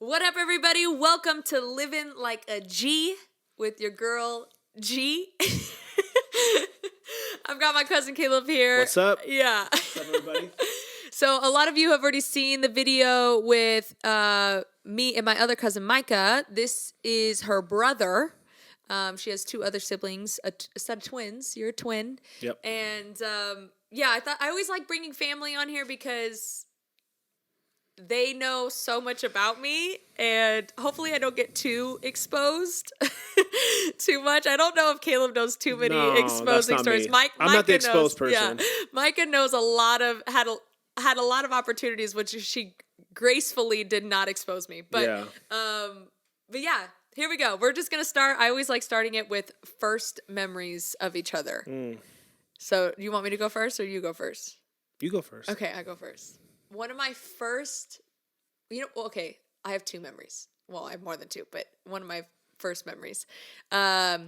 What up, everybody? Welcome to Livin Like a G with your girl, G. I've got my cousin Caleb here. What's up? Yeah. What's up, everybody? So a lot of you have already seen the video with me and my other cousin, Micah. This is her brother. She has two other siblings, a set of twins. You're a twin. Yep. And I always like bringing family on here because they know so much about me, and hopefully I don't get too exposed too much. I don't know if Caleb knows too many exposing stories. I'm not the exposed person. Yeah, Micah knows had a lot of opportunities, which she gracefully did not expose me. But yeah, here we go. We're just gonna start. I always like starting it with first memories of each other. So, do you want me to go first, or you go first? You go first. Okay, I go first. One of my first, I have two memories. Well, I have more than two, but one of my first memories. I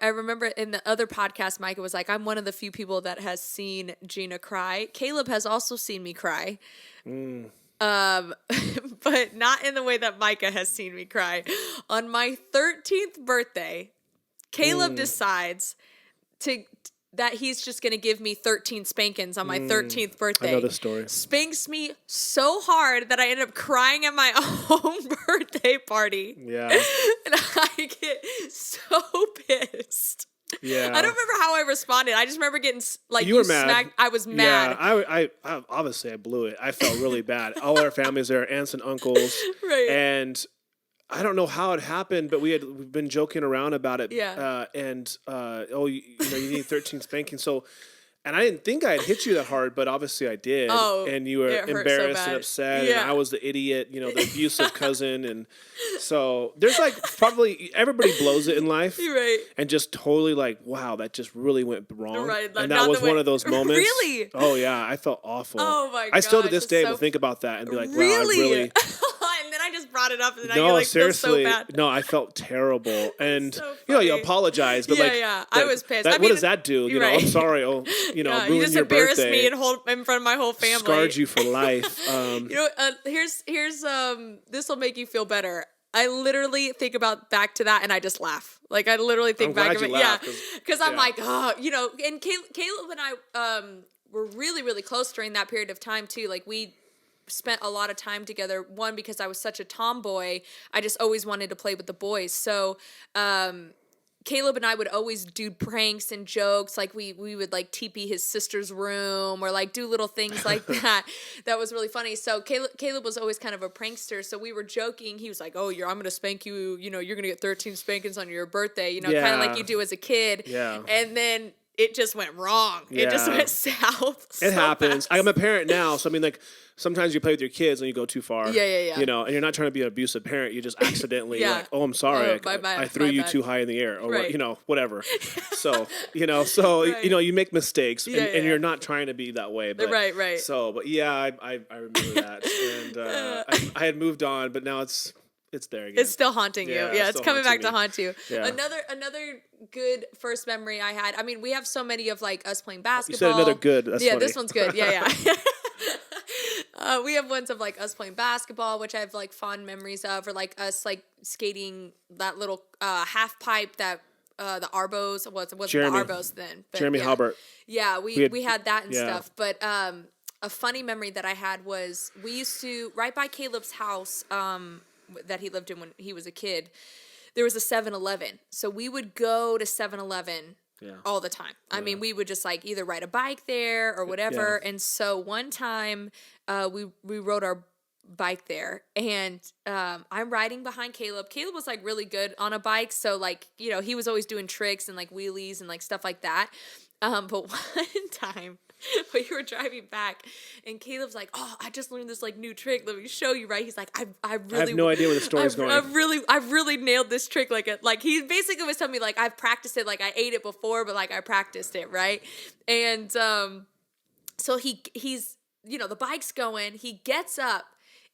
remember in the other podcast, Micah was like, I'm one of the few people that has seen Geena cry. Caleb has also seen me cry. But not in the way that Micah has seen me cry. On my 13th birthday, Caleb decides that he's just going to give me 13 spankings on my 13th birthday. I know the story. Spanks me so hard that I end up crying at my own birthday party. Yeah. And I get so pissed. Yeah. I don't remember how I responded. I just remember getting, like, you were mad. Smacked. I was mad. Yeah, I obviously I blew it. I felt really bad. All our families there, aunts and uncles. Right. And I don't know how it happened, but we've been joking around about it. Yeah. You need 13 spankings. So, and I didn't think I had hit you that hard, but obviously I did. Oh, and you were embarrassed and upset, and I was the idiot, the abusive cousin. And so there's probably everybody blows it in life. Right. And just totally wow, that just really went wrong. Right. And that was one of those moments. Really? Oh yeah, I felt awful. Oh my god. I still to this day will think about that and be like, wow, really? I really. And then I just brought it up, and now you're like, seriously, feel so bad. No, I felt terrible, and so you apologize, but I was pissed. What does that do? Right. I'm sorry. Ruined you just your embarrassed birthday. me in front of my whole family. Scarred you for life. Here's this will make you feel better. I literally think back to that, and I just laugh. Like, I literally think back of it. Yeah, because I'm like, and Caleb and I were really, really close during that period of time too. Like, we spent a lot of time together. One, because I was such a tomboy, I just always wanted to play with the boys. So Caleb and I would always do pranks and jokes. Like, we would TP his sister's room, or do little things like that. That was really funny. So Caleb was always kind of a prankster. So we were joking. He was like, "Oh, I'm going to spank you. You're going to get 13 spankings on your birthday. Kind of like you do as a kid." Yeah. And then it just went wrong. Yeah. It just went south. It happens. I'm a parent now, so sometimes you play with your kids and you go too far. Yeah. And you're not trying to be an abusive parent. You just accidentally I'm sorry. I threw you too high in the air, or whatever. So, right. You make mistakes, and you're not trying to be that way. But, right. So, but yeah, I remember that. And I had moved on, but now it's there again. It's still haunting you. Yeah, it's coming back to haunt you. Yeah. Another good first memory I had. I mean, we have so many of us playing basketball. You said another good. That's funny. This one's good. Yeah. We have ones of us playing basketball, which I have fond memories of, or us skating that little half pipe that the Arbos wasn't the Arbos then. But, Jeremy Halbert. Yeah, we had that and stuff. But a funny memory that I had was we used to, right by Caleb's house that he lived in when he was a kid, there was a 7-Eleven. So we would go to 7-Eleven all the time. I mean, we would just either ride a bike there or whatever. Yeah. And so one time we rode our bike there, and I'm riding behind Caleb. Caleb was really good on a bike. So he was always doing tricks and wheelies and stuff like that. But one time we were driving back, and Caleb's like, "Oh, I just learned this new trick. Let me show you." Right? He's like, I really have no idea where the story's going. I've really nailed this trick. He basically was telling me I've practiced it. I ate it before, but I practiced it, right? And so he's the bike's going. He gets up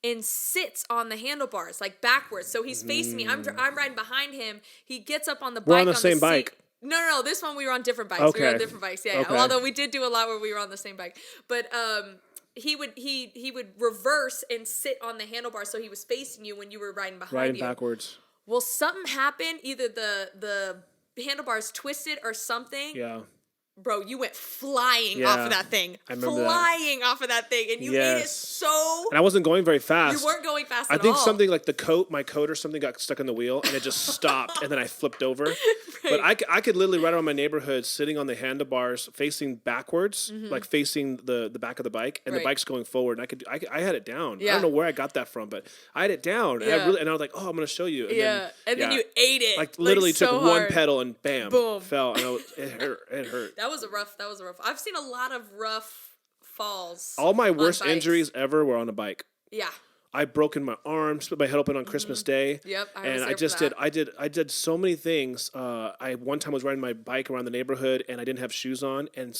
and sits on the handlebars backwards. So he's facing me. I'm riding behind him. He gets up on the bike. We're on the same bike. No. This one we were on different bikes. Okay. We were on different bikes. Yeah. Okay. Although we did do a lot where we were on the same bike. But he would reverse and sit on the handlebar so he was facing you when you were riding behind you. Backwards. Well, something happened. Either the handlebars twisted or something. Yeah. Bro, you went flying off of that thing. I remember flying off of that thing. And you ate it so... And I wasn't going very fast. You weren't going fast at all. I think something like my coat or something got stuck in the wheel and it just stopped and then I flipped over. Right. But I could literally ride around my neighborhood sitting on the handlebars facing backwards, like facing the back of the bike, and the bike's going forward. And I had it down. Yeah. I don't know where I got that from, but I had it down. Yeah. And I was like, oh, I'm going to show you. And then you ate it. Like literally took one pedal and bam, boom, fell. And it hurt. It hurt. That was a rough. I've seen a lot of rough falls. All my worst injuries ever were on a bike. Yeah. I've broken my arm, split my head open on Christmas Day. Yep. I did so many things. I one time was riding my bike around the neighborhood and I didn't have shoes on, and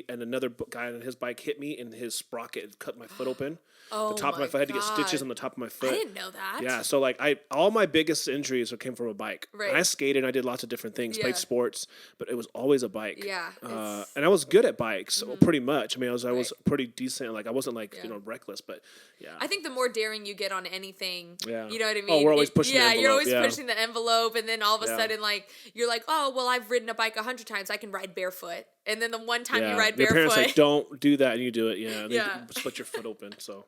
another guy on his bike hit me and his sprocket cut my foot open. Oh, the top of my foot. I had to get stitches on the top of my foot. I didn't know that. Yeah, so like all my biggest injuries came from a bike. Right. And I skated and I did lots of different things, played sports, but it was always a bike. Yeah. And I was good at bikes, pretty much. I mean, I was pretty decent. Like I wasn't like reckless, but yeah. I think the more daring you get on anything, you know what I mean? Oh, we're always pushing the envelope. You're always pushing the envelope, and then all of a sudden, like, you're like, oh, well, I've ridden a bike 100 times. I can ride barefoot. And then the one time you ride barefoot. Your parents like, don't do that, and you do it. Yeah. They split your foot open, so.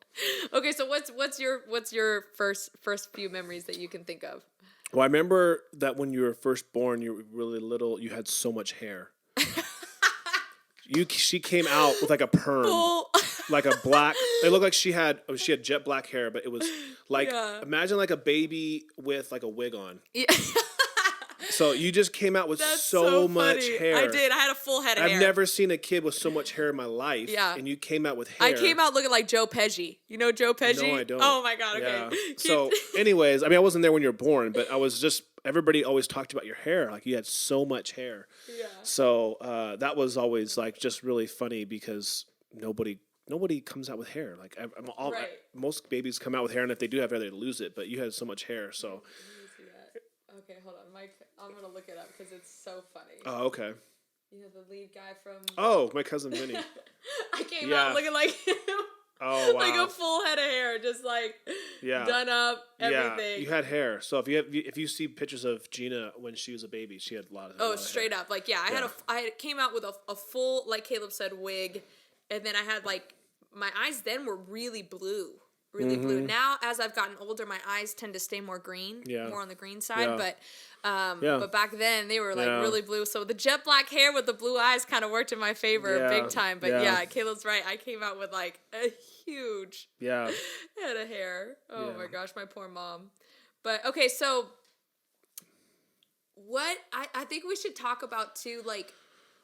Okay, so what's your first few memories that you can think of? Well, I remember that when you were first born, you were really little, you had so much hair. She came out with like a perm. Like a black, it looked like she had jet black hair, but it was like, imagine like a baby with like a wig on. Yeah. So you just came out with so much hair. I did. I had a full head of hair. I've never seen a kid with so much hair in my life. Yeah. And you came out with hair. I came out looking like Joe Pesci. You know Joe Pesci? No, I don't. Oh my God. Okay. Yeah. So anyways, I mean, I wasn't there when you were born, but I was just, everybody always talked about your hair. Like you had so much hair. Yeah. So that was always like just really funny because nobody comes out with hair. Like most babies come out with hair, and if they do have hair, they lose it. But you had so much hair, so. Let me see that. Okay, hold on, Mike. I'm gonna look it up because it's so funny. Oh, okay. You know the lead guy from. Oh, my cousin Vinny. I came out looking like him. Oh wow! Like a full head of hair, just like done up, everything. Yeah, you had hair. So if you see pictures of Geena when she was a baby, she had a lot of. Oh, straight up, like I came out with a full, like Caleb said, wig, and then I had like. My eyes then were really blue. Blue. Now, as I've gotten older, my eyes tend to stay more green, more on the green side. But back then they were like really blue. So the jet black hair with the blue eyes kind of worked in my favor big time. But Caleb's right. I came out with like a huge head of hair. Oh my gosh, my poor mom. But okay, so what I think we should talk about too, like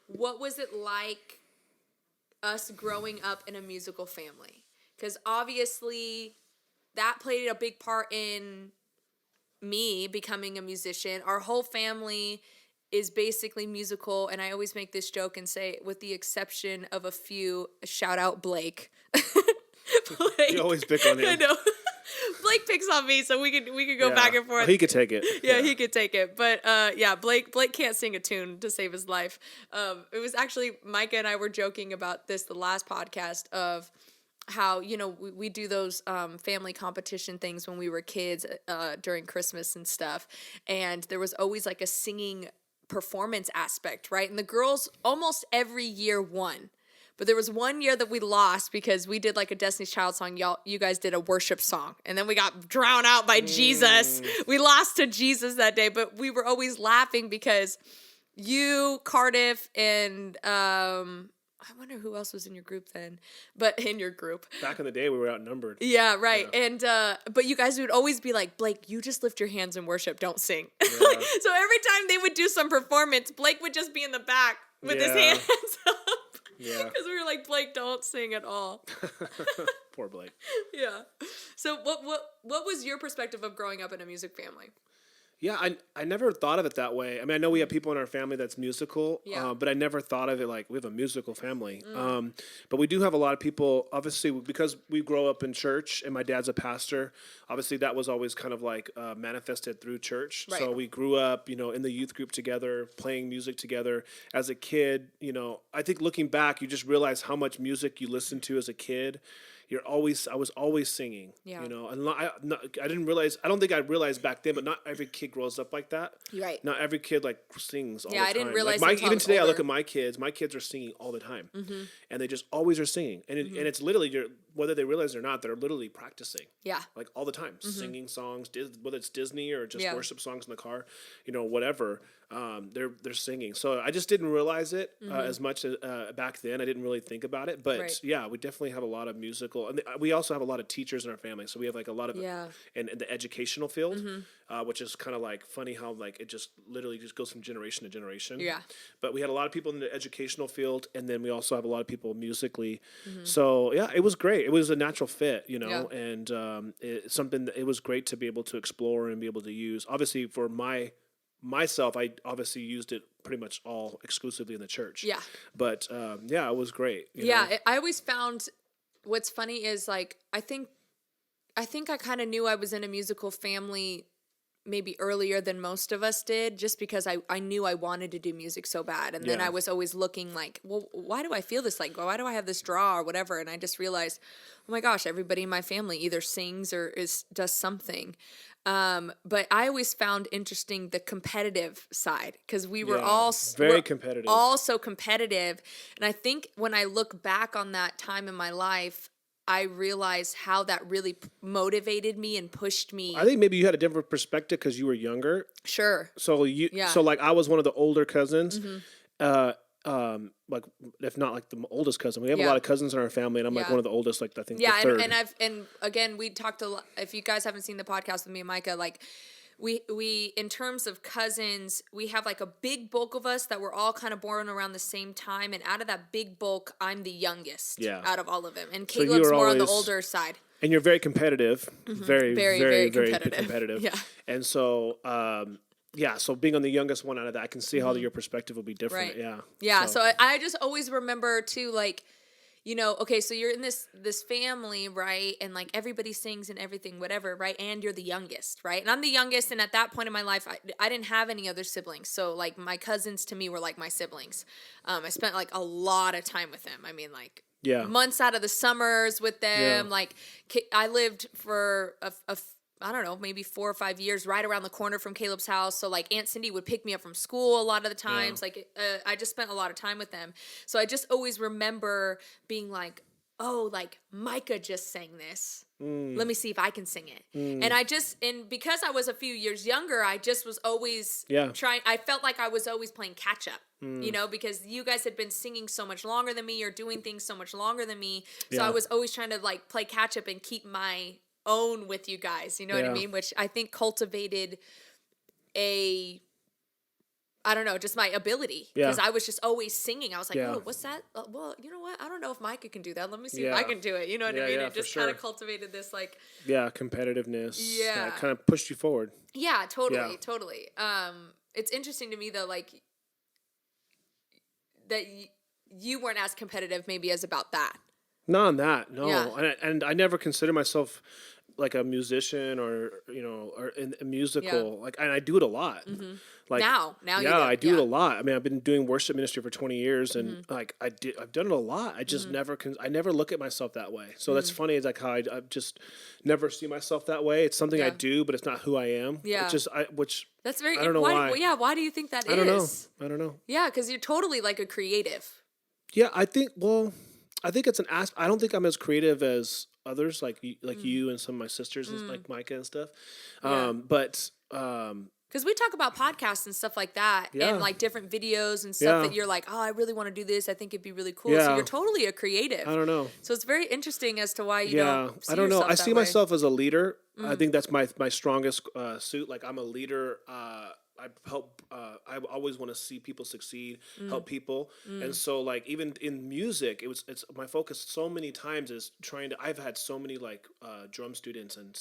what was it like us growing up in a musical family? Because obviously that played a big part in me becoming a musician. Our whole family is basically musical, and I always make this joke and say, with the exception of a few, shout out Blake. Blake. You always pick on him. I know. Blake picks on me, so we could go back and forth. He could take it. Yeah, he could take it. But Blake can't sing a tune to save his life. It was actually Micah and I were joking about this the last podcast of how, you know, we do those family competition things when we were kids during Christmas and stuff. And there was always like a singing performance aspect, right? And the girls almost every year won. But there was one year that we lost because we did like a Destiny's Child song. You guys did a worship song. And then we got drowned out by Jesus. We lost to Jesus that day. But we were always laughing because you, Cardiff, and I wonder who else was in your group then. But in your group. Back in the day, we were outnumbered. Yeah, right. Yeah. And but you guys would always be like, Blake, you just lift your hands in worship. Don't sing. Yeah. So every time they would do some performance, Blake would just be in the back with his hands up. Yeah. Because we were like, Blake, don't sing at all. Poor Blake. Yeah. So what was your perspective of growing up in a music family? Yeah, I never thought of it that way. I mean, I know we have people in our family that's musical, but I never thought of it like we have a musical family. But we do have a lot of people, obviously, because we grow up in church and my dad's a pastor, obviously that was always kind of like manifested through church. Right. So we grew up, in the youth group together, playing music together. As a kid, I think looking back, you just realize how much music you listened to as a kid. I was always singing, and I don't think I realized back then, but not every kid grows up like that. Right. Not every kid like sings all the time. I didn't realize even today older. I look at my kids are singing all the time, and they just always are singing. And and it's literally, whether they realize it or not, they're literally practicing. Yeah. Like all the time, singing songs, whether it's Disney or just worship songs in the car, whatever. They're singing. So I just didn't realize it as much back then. I didn't really think about it, but we definitely have a lot of musical, and we also have a lot of teachers in our family. So we have like a lot of in the educational field, which is kind of like funny how like it just literally just goes from generation to generation. Yeah. But we had a lot of people in the educational field, and then we also have a lot of people musically. So it was great. It was a natural fit, and it's something that it was great to be able to explore and be able to use. Obviously, for myself, I obviously used it pretty much all exclusively in the church. Yeah. But it was great. I always found what's funny is like I think I kind of knew I was in a musical family maybe earlier than most of us did, just because I knew I wanted to do music so bad. And then I was always looking like, well, why do I feel this? Like, why do I have this draw or whatever? And I just realized, oh my gosh, everybody in my family either sings or does something. But I always found interesting the competitive side, because we were all very competitive, all so competitive. And I think when I look back on that time in my life, I realized how that really motivated me and pushed me. I think maybe you had a different perspective because you were younger. Sure. So so like I was one of the older cousins. Like if not like the oldest cousin, we have a lot of cousins in our family, and I'm like one of the oldest, like I think the third. and again, we talked a lot. If you guys haven't seen the podcast with me and Micah, like we in terms of cousins, we have like a big bulk of us that were all kind of born around the same time, and out of that big bulk, I'm the youngest out of all of them, and Caleb's more on the older side. And you're very competitive, very, very, very, very competitive. Yeah, and so. So being on the youngest one out of that, I can see how your perspective will be different. Right. Yeah. So I just always remember too, like, okay, so you're in this family, right? And like everybody sings and everything, whatever, right? And you're the youngest, right? And I'm the youngest, and at that point in my life, I didn't have any other siblings. So like my cousins to me were like my siblings. I spent like a lot of time with them. I mean, like months out of the summers with them. Yeah. Like I lived for I don't know, maybe 4 or 5 years right around the corner from Caleb's house. So like Aunt Cindy would pick me up from school a lot of the times. Yeah. Like I just spent a lot of time with them. So I just always remember being like, oh, like Micah just sang this. Let me see if I can sing it. And because I was a few years younger, I just was always trying. I felt like I was always playing catch up, because you guys had been singing so much longer than me or doing things so much longer than me. So I was always trying to like play catch up and keep my own with you guys, you know what I mean? Which I think cultivated just my ability, because I was just always singing. I was like, oh, what's that? Well, you know what? I don't know if Micah can do that. Let me see if I can do it. You know what I mean? It just kind of cultivated this like... Yeah, competitiveness. Yeah. That kind of pushed you forward. Yeah, totally. It's interesting to me though, like, that you weren't as competitive maybe as about that. Not on that, no. Yeah. And I never consider myself like a musician or in a musical. Like, and I do it a lot. Like now I do it a lot. I mean, I've been doing worship ministry for 20 years, and like I've done it a lot. I just I never look at myself that way. So that's funny. It's like how I just never see myself that way. It's something I do, but it's not who I am. Yeah. It's just that's very. I don't know why. Why do you think that is? I don't know. Yeah, because you're totally like a creative. Yeah, I think it's an aspect. I don't think I'm as creative as others, like you and some of my sisters, and like Micah and stuff. But because we talk about podcasts and stuff like that, and like different videos and stuff that you're like, oh, I really want to do this. I think it'd be really cool. Yeah. So you're totally a creative. I don't know. So it's very interesting as to why you don't. See I don't know. I see way. myself as a leader. I think that's my strongest suit. Like I'm a leader. help. I always want to see people succeed, help people, and so like even in music, it's my focus so many times is trying to. I've had so many like drum students and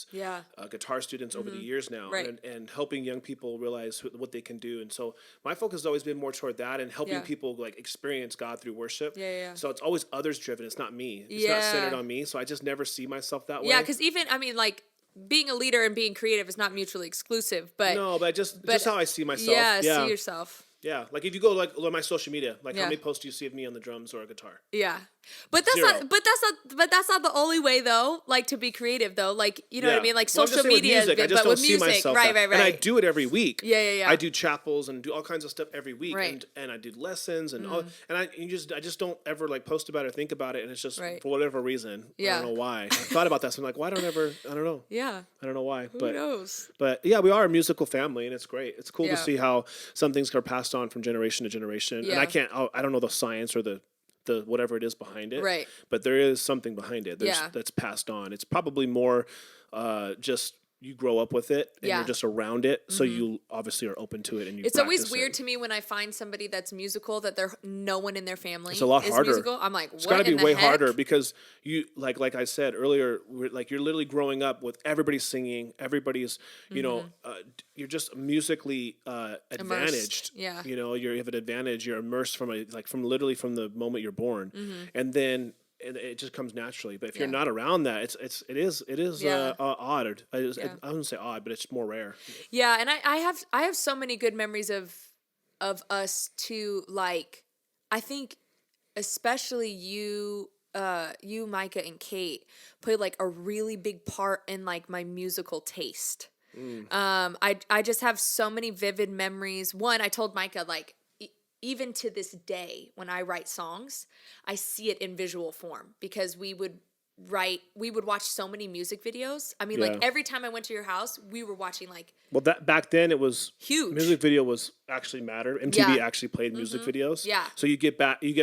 guitar students over the years now, and helping young people realize what they can do. And so my focus has always been more toward that and helping people like experience God through worship. So it's always others driven. It's not me. It's not centered on me. So I just never see myself that way. Yeah, because even like, being a leader and being creative is not mutually exclusive, but just how I see myself. Yeah, see yourself. Yeah, like if you go like on my social media, like how many posts do you see of me on the drums or a guitar? Yeah, but that's not. But that's not the only way though. Like to be creative though. Like you know what I mean. Like social media, with music, I just don't see myself right. And I do it every week. Yeah. I do chapels and do all kinds of stuff every week, and I do lessons and all. And I just don't ever like post about it or think about it, and it's just for whatever reason. I don't know why. I thought about that, so I'm like, why don't I ever? I don't know. Yeah. I don't know why. Who knows? But yeah, we are a musical family, and it's great. It's cool to see how some things are passed on from generation to generation. And I don't know the science or the whatever it is behind it. Right. But there is something behind it that's passed on. It's probably more just you grow up with it and you're just around it. So you obviously are open to it and you It's always weird to me when I find somebody that's musical that no one in their family it's a lot harder. Musical. I'm like, what? It's got to be way harder because you like I said earlier, you're literally growing up with everybody singing, everybody's, you know, you're just musically advantaged. Yeah. You know, you have an advantage. You're immersed from literally from the moment you're born. And then it just comes naturally. But if you're not around that, it is odd. I wouldn't say odd, but it's more rare. Yeah, and I have so many good memories of us too. Like, I think especially you, Micah and Kate played like a really big part in like my musical taste. I just have so many vivid memories. One, I told Micah like, even to this day, when I write songs, I see it in visual form because we would watch so many music videos. I mean, like every time I went to your house, we were watching like. Well, that back then it was huge. Music video was actually mattered. MTV actually played music videos. Yeah. So you get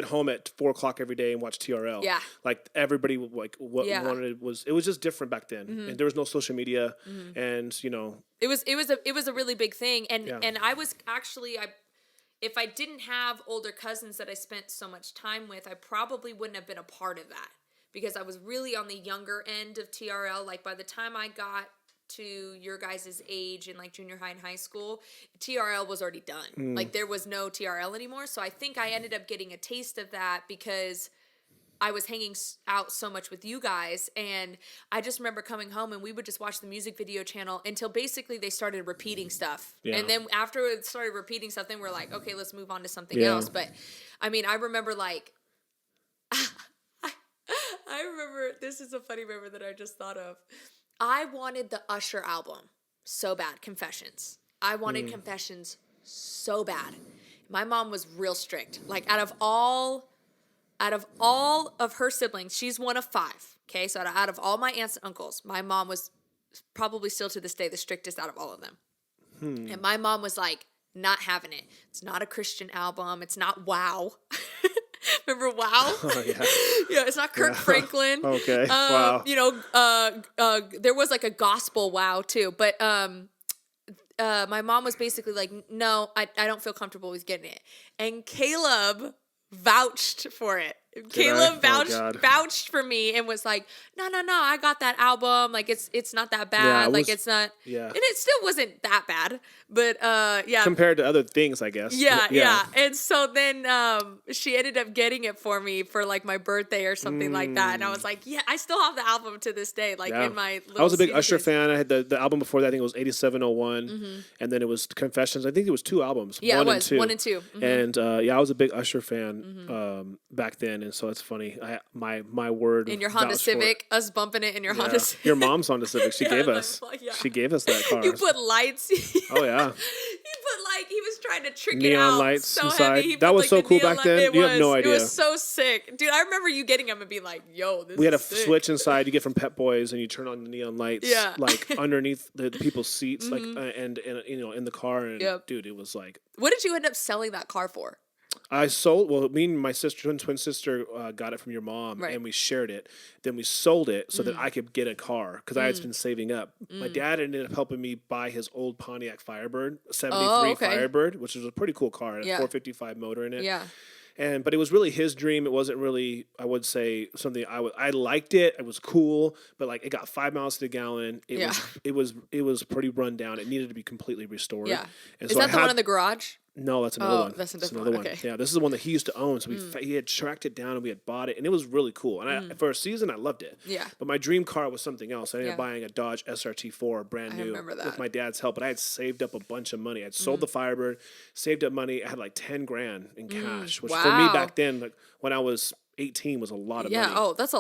home at 4:00 every day and watch TRL. Yeah. Like everybody wanted was just different back then, and there was no social media, and you know. It was a really big thing, and I was actually if I didn't have older cousins that I spent so much time with, I probably wouldn't have been a part of that because I was really on the younger end of TRL. Like by the time I got to your guys' age in like junior high and high school, TRL was already done. Like there was no TRL anymore. So I think I ended up getting a taste of that because I was hanging out so much with you guys, and I just remember coming home and we would just watch the music video channel until basically they started repeating stuff. Yeah. And then after it started repeating stuff, then we're like, okay, let's move on to something else. But I mean, I remember like, I remember, this is a funny memory that I just thought of. I wanted the Usher album so bad, Confessions. I wanted Confessions so bad. My mom was real strict. Like out of all of her siblings, she's one of 5. Okay, so out of all my aunts and uncles, my mom was probably still to this day the strictest out of all of them. And my mom was like, not having it. It's not a Christian album. It's not Wow. Remember Wow? Oh, yeah. Yeah, it's not Kirk Franklin. Okay. Wow. You know, there was like a gospel Wow too, but my mom was basically like, no, I don't feel comfortable with getting it. And Caleb vouched for it. Caleb vouched for me and was like, no, I got that album. Like it's not that bad. It's not. Yeah. And it still wasn't that bad. But yeah. Compared to other things, I guess. Yeah. And so then she ended up getting it for me for like my birthday or something like that. And I was like, yeah, I still have the album to this day. Like in my little I was a big Usher fan. I had the album before that. I think it was 8701. And then it was Confessions. I think it was 2 albums. Yeah, one it was. 1 and 2. And I was a big Usher fan back then. And so it's funny. My word in your Honda Civic, us bumping it in your Honda Civic. Your mom's Honda Civic. She gave us. She gave us that car. You put lights. Oh yeah. He put like he was trying to trick neon it out. Lights so inside. Heavy. He that put, was so cool back then. You have no idea. It was so sick, dude. I remember you getting them and being like, "Yo, this." We had a sick. switch inside you get from Pep Boys, and you turn on the neon lights. Yeah. Like underneath the people's seats, like and you know in the car. And dude, it was like. What did you end up selling that car for? Me and my twin sister got it from your mom, and we shared it. Then we sold it so that I could get a car because I had been saving up. My dad ended up helping me buy his old Pontiac Firebird, 73 Firebird, which was a pretty cool car, a 455 motor in it. Yeah. But it was really his dream. It wasn't really, I would say, something I liked it. It was cool, but like it got 5 miles to the gallon. It was pretty run down. It needed to be completely restored. Yeah. And is that the one in the garage? No, that's another one. That's another one. Yeah, this is the one that he used to own. So he had tracked it down and we had bought it, and it was really cool. And for a season, I loved it. Yeah. But my dream car was something else. I ended up buying a Dodge SRT4, brand new, with my dad's help. But I had saved up a bunch of money. I'd sold the Firebird, saved up money. I had like $10,000 in cash, which for me back then, like when I was 18 was a lot of money. Yeah. Oh, that's a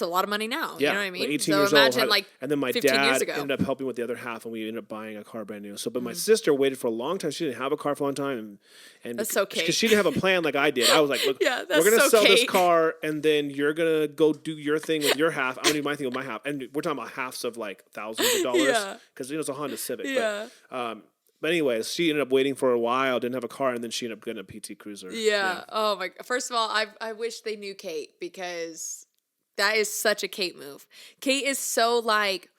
lot of money now. Yeah. You know what I mean? Like 18 years old. And then my dad ended up helping with the other half, and we ended up buying a car brand new. So, but my sister waited for a long time. She didn't have a car for a long time, and that's so Kate. Because she didn't have a plan like I did. I was like, look, we're gonna sell this car, and then you're gonna go do your thing with your half. I'm gonna do my thing with my half, and we're talking about halves of like thousands of dollars because it's a Honda Civic. Yeah. But anyways, she ended up waiting for a while, didn't have a car, and then she ended up getting a PT Cruiser. Yeah. Oh my! First of all, I wish they knew Kate because that is such a Kate move. Kate is so like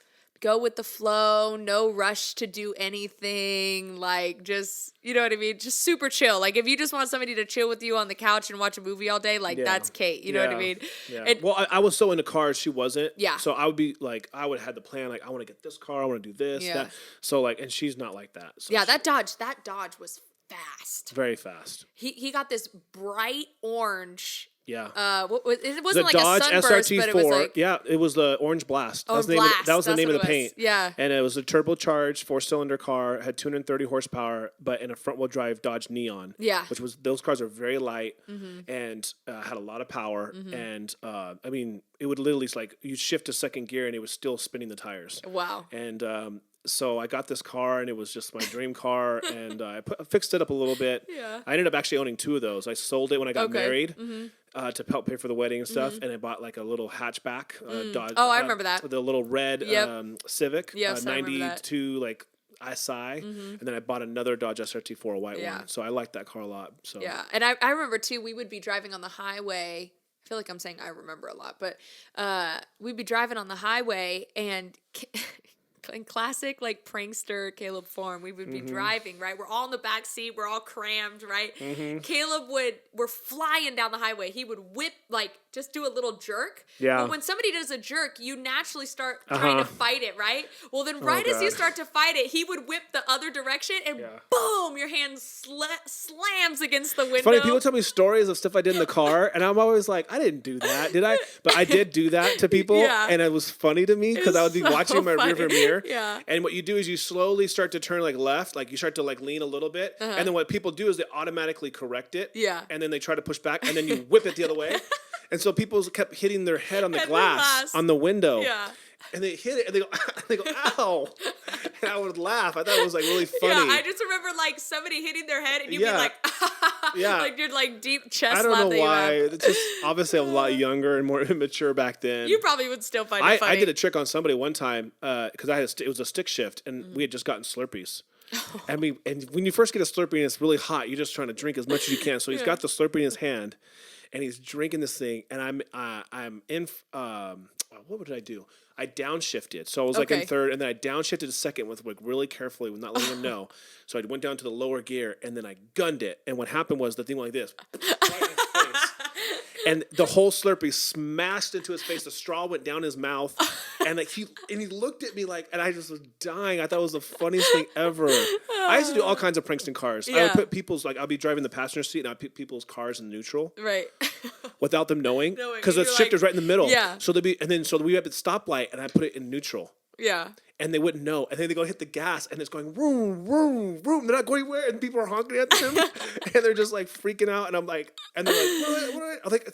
go with the flow, no rush to do anything, like just, you know what I mean? Just super chill. Like if you just want somebody to chill with you on the couch and watch a movie all day, like that's Kate, you know what I mean? Yeah. And, well, I was so into cars, she wasn't. Yeah. So I would be like, I would have had the plan, like I want to get this car, I want to do this, that. So like, and she's not like that. So that Dodge was fast. Very fast. He got this bright orange. Yeah. It wasn't like Dodge a sunburst, SRT4, but it was like... Yeah, it was the Orange Blast. That was the name of the paint. Yeah. And it was a turbocharged 4-cylinder car, had 230 horsepower, but in a front-wheel drive Dodge Neon. Yeah. Those cars are very light and had a lot of power. And, I mean, it would literally, like, you'd shift to second gear and it was still spinning the tires. Wow. And, so I got this car, and it was just my dream car, and I fixed it up a little bit. Yeah. I ended up actually owning 2 of those. I sold it when I got married to help pay for the wedding and stuff, and I bought like a little hatchback Dodge. Oh, I remember that. The little red Civic, 92 like SI, and then I bought another Dodge SRT4, a white one. So I liked that car a lot. So yeah, and I remember too. We would be driving on the highway. I feel like I'm saying I remember a lot, but we'd be driving on the highway and. In classic like prankster Caleb form, we would be driving, right? We're all in the back seat, we're all crammed, right? We're flying down the highway. He would whip, like just do a little jerk. Yeah. But when somebody does a jerk, you naturally start trying to fight it, right? Well, then as you start to fight it, he would whip the other direction and boom, your hand slams against the window. Funny, people tell me stories of stuff I did in the car, and I'm always like, I didn't do that, did I? But I did do that to people, and it was funny to me because I would be watching my rearview mirror. Yeah. And what you do is you slowly start to turn like left, like you start to like lean a little bit. And then what people do is they automatically correct it. Yeah. And then they try to push back and then you whip it the other way. And so people kept hitting their head on the glass on the window. Yeah. And they hit it and they go, ow. And I would laugh. I thought it was like really funny. Yeah, I just remember like somebody hitting their head and you'd be like, like you're like deep chest I don't know why. It's just obviously a lot younger and more immature back then. You probably would still find it funny. I did a trick on somebody one time because it was a stick shift and we had just gotten Slurpees. And when you first get a Slurpee and it's really hot, you're just trying to drink as much as you can. So he's got the Slurpee in his hand and he's drinking this thing and I'm in what did I do? I downshifted. So I was like in third, and then I downshifted to second with like really carefully, with not letting him know. So I went down to the lower gear, and then I gunned it. And what happened was the thing went like this, right in his face. And the whole Slurpee smashed into his face. The straw went down his mouth, and like he looked at me like, and I just was dying. I thought it was the funniest thing ever. I used to do all kinds of pranks in cars. Yeah. I would put people's I'll be driving the passenger seat, and I'd put people's cars in neutral, right, without them knowing, because the shifter's right in the middle. Yeah. So we have the stoplight, and I put it in neutral. Yeah. And they wouldn't know. And then they go hit the gas, and it's going, vroom, vroom, vroom. They're not going anywhere, and people are honking at them. And they're just, like, freaking out. And I'm like, and they're like, what? I'm like,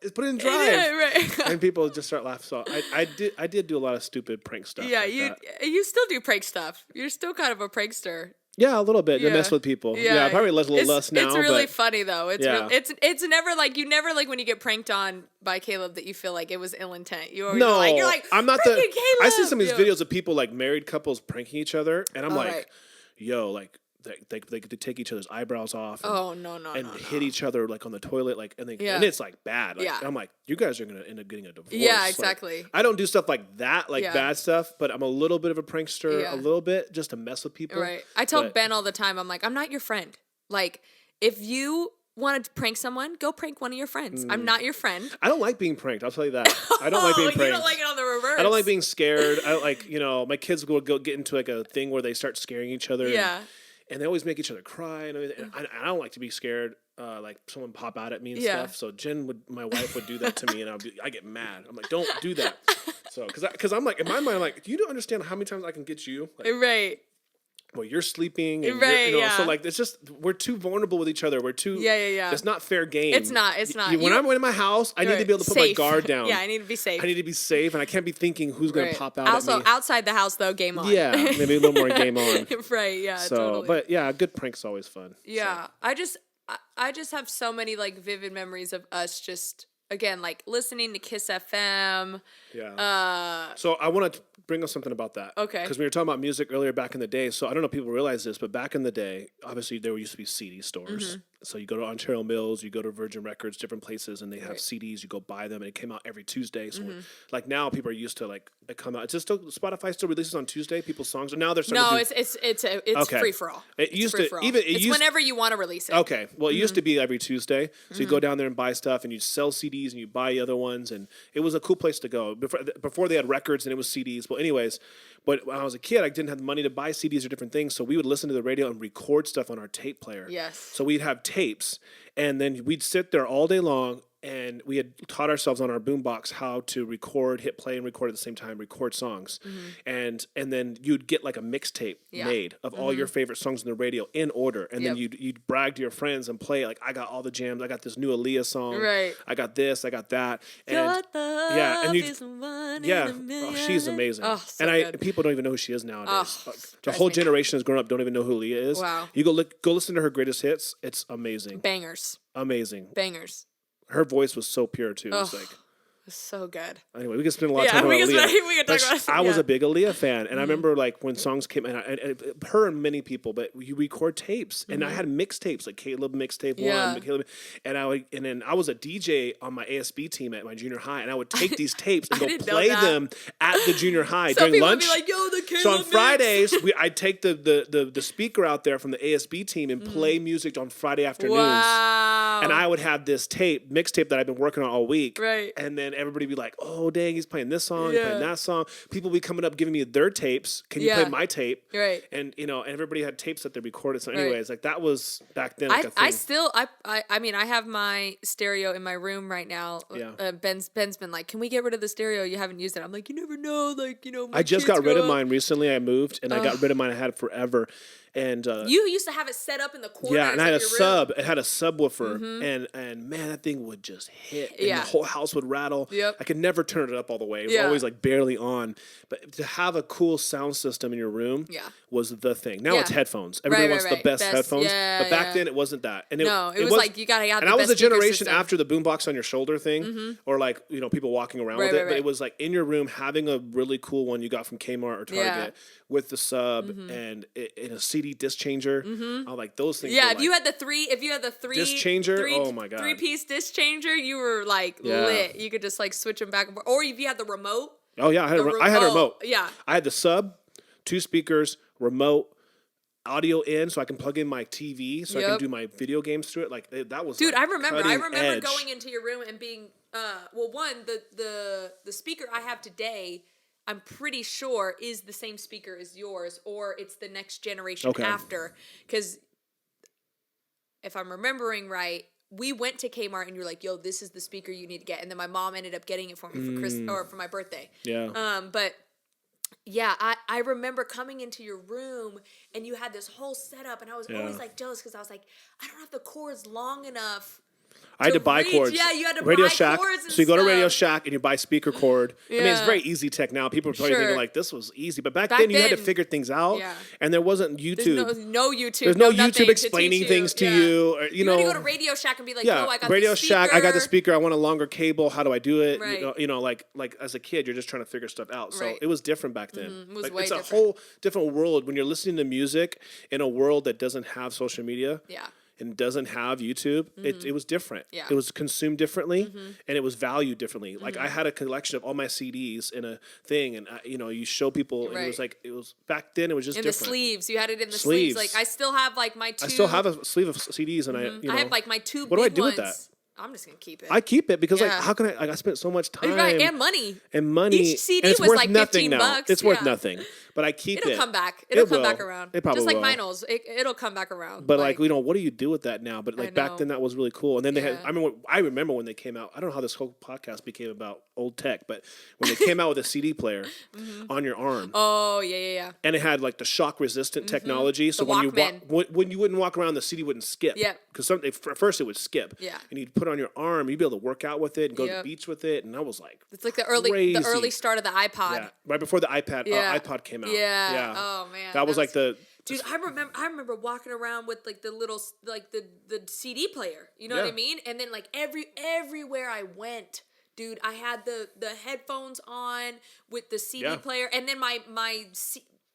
it's put it in drive. Yeah, right. And people just start laughing. So I did do a lot of stupid prank stuff. Yeah, like you still do prank stuff. You're still kind of a prankster. Yeah, a little bit to mess with people. Yeah, probably a little less now. It's really funny though. It's never like you never like when you get pranked on by Caleb that you feel like it was ill intent. You always you're like I'm not Caleb. I see some of these videos of people like married couples pranking each other, and I'm yo, like they could take each other's eyebrows off. And, hit each other like on the toilet, like and it's like bad. Like, I'm like, you guys are gonna end up getting a divorce. Yeah, exactly. Like, I don't do stuff like that, like bad stuff, but I'm a little bit of a prankster, a little bit, just to mess with people. Right. I tell Ben all the time, I'm like, I'm not your friend. Like, if you want to prank someone, go prank one of your friends. I'm not your friend. I don't like being pranked. I'll tell you that. I don't like being pranked. You don't like it on the reverse. I don't like being scared. I don't like, my kids will go get into like a thing where they start scaring each other. Yeah. And they always make each other cry. And I don't like to be scared. Like someone pop out at me and stuff. So my wife would do that to me, and I get mad. I'm like, don't do that. So, because I'm like, in my mind, I'm like, do you understand how many times I can get you? Like, right. Well, you're sleeping, and so like it's just we're too vulnerable with each other. We're too It's not fair game. It's not. When I'm in my house, I need to be able to put my guard down. Yeah, I need to be safe. I need to be safe, and I can't be thinking who's going to pop out. Also, at me. Outside the house though, game on. Yeah, maybe a little more game on. Right. Yeah. So, totally. but yeah, a good prank's always fun. Yeah, so. I just have so many like vivid memories of us just. Again, like listening to Kiss FM. Yeah. So I want to bring up something about that. Okay. Because we were talking about music earlier back in the day. So I don't know if people realize this, but back in the day, obviously there used to be CD stores. Mm-hmm. So you go to Ontario Mills, you go to Virgin Records, different places, and they have CDs. You go buy them, and it came out every Tuesday. So like now people are used to like it come out. It's just Spotify still releases on Tuesday people's songs, and now they're starting to do, it's free for all. It used to it's whenever you want to release it. Okay. Well, it used to be every Tuesday. So you go down there and buy stuff, and you sell CDs, and you buy other ones, and it was a cool place to go. Before they had records and it was CDs. Well, anyways, but when I was a kid, I didn't have the money to buy CDs or different things, so we would listen to the radio and record stuff on our tape player. Yes. So we'd have tapes, and then we'd sit there all day long, and we had taught ourselves on our boombox how to record, hit play and record at the same time, record songs. And then you'd get like a mixtape made of all your favorite songs on the radio in order. And then you'd brag to your friends and play like, I got all the jams. I got this new Aaliyah song. Right. I got this, I got that. And she's amazing. Oh, so good. People don't even know who she is nowadays. Oh, the whole generation has grown up, don't even know who Aaliyah is. Wow. You go listen to her greatest hits. It's amazing. Bangers. Amazing. Bangers. Her voice was so pure too. Oh, it's like it's so good. Anyway, we can spend a lot of time on Aaliyah. We can talk about it. I was a big Aaliyah fan, and I remember like when songs came out, and her and many people, but you record tapes, and I had mixtapes like Caleb mixtape 1, Caleb, and then I was a DJ on my ASB team at my junior high, and I would take these tapes and go play them at the junior high during lunch. Would be like, yo, the Caleb so on Fridays, I'd take the speaker out there from the ASB team and play music on Friday afternoons. Wow. And I would have this mixtape that I've been working on all week. Right. And then everybody would be like, oh, dang, he's playing this song, he's playing that song. People would be coming up giving me their tapes. Can you play my tape? Right. And, everybody had tapes that they recorded. So anyways, like that was back then like a thing. I have my stereo in my room right now. Yeah. Ben's been like, can we get rid of the stereo? You haven't used it. I'm like, you never know. Like, I just got rid of mine recently. I moved and I got rid of mine. I had it forever. And you used to have it set up in the corner. Yeah, and I had a sub. It had a subwoofer, and man, that thing would just hit, and the whole house would rattle. Yep. I could never turn it up all the way. It was always like barely on. But to have a cool sound system in your room was the thing. Now it's headphones. Everybody wants the best headphones. But back then it wasn't that. And it was like you gotta have. And I was the generation after the boombox on your shoulder thing, or like people walking around with it. But it was like in your room having a really cool one you got from Kmart or Target with the sub and in a CD disc changer. I like those things. Yeah, if you had the three disc changer, oh my god, 3-piece disc changer, you were like lit. You could just like switch them back and forth. Or if you had the remote. Oh yeah, I had a remote. Yeah, I had the sub, 2 speakers, remote, audio in, so I can plug in my TV, so I can do my video games through it. Like that was. Dude, I remember going into your room and being the speaker I have today, I'm pretty sure is the same speaker as yours, or it's the next generation after. Because if I'm remembering right, we went to Kmart and you're like, "Yo, this is the speaker you need to get," and then my mom ended up getting it for me for my birthday. Yeah. But yeah, I remember coming into your room and you had this whole setup, and I was always like jealous because I was like, I don't have the cords long enough I had to buy cords. Yeah, you had to Radio buy Shack. cords and So you go to Radio stuff. Shack and you buy speaker cord. I mean, it's very easy tech now. People are probably thinking like this was easy, but back then you had to figure things out. Yeah. And there wasn't YouTube. There's no YouTube. There's no YouTube explaining things to you. Or, you know, had to go to Radio Shack and be like, I got Radio the speaker. Shack. I got the speaker. I want a longer cable. How do I do it? Right. You know, like as a kid, you're just trying to figure stuff out. So it was different back then. Mm-hmm. It was way different. It's a whole different world when you're listening to music in a world that doesn't have social media. Yeah. And doesn't have YouTube, it was different. Yeah. It was consumed differently, and it was valued differently. Like I had a collection of all my CDs in a thing, and you show people, and it was back then. It was just in different. The sleeves. You had it in the sleeves. Like I still have like my two. I still have a sleeve of CDs, and I have like my two. What do I do with that? I'm just gonna keep it. I keep it because like how can I? Like I spent so much time and money. Each CD was like nothing $15. Now. It's worth nothing. But I keep It'll come back. It'll come back around. It probably just like will. vinyls. It'll come back around. But like what do you do with that now? But like back then that was really cool. And then they had. I remember when they came out. I don't know how this whole podcast became about old tech, but when they came out with a CD player on your arm. Oh yeah. And it had like the shock resistant technology, so when you wouldn't walk around, the CD wouldn't skip. Yeah. Because at first it would skip. Yeah. And you'd put it on your arm, you'd be able to work out with it and go to the beach with it, and I was like, it's like the early start of the iPod. Yeah. Right before the iPod came out. Yeah. Oh man, that was like the. Dude, I remember walking around with like the little like the CD player. You know what I mean? And then like everywhere I went, dude, I had the headphones on with the CD player, and then my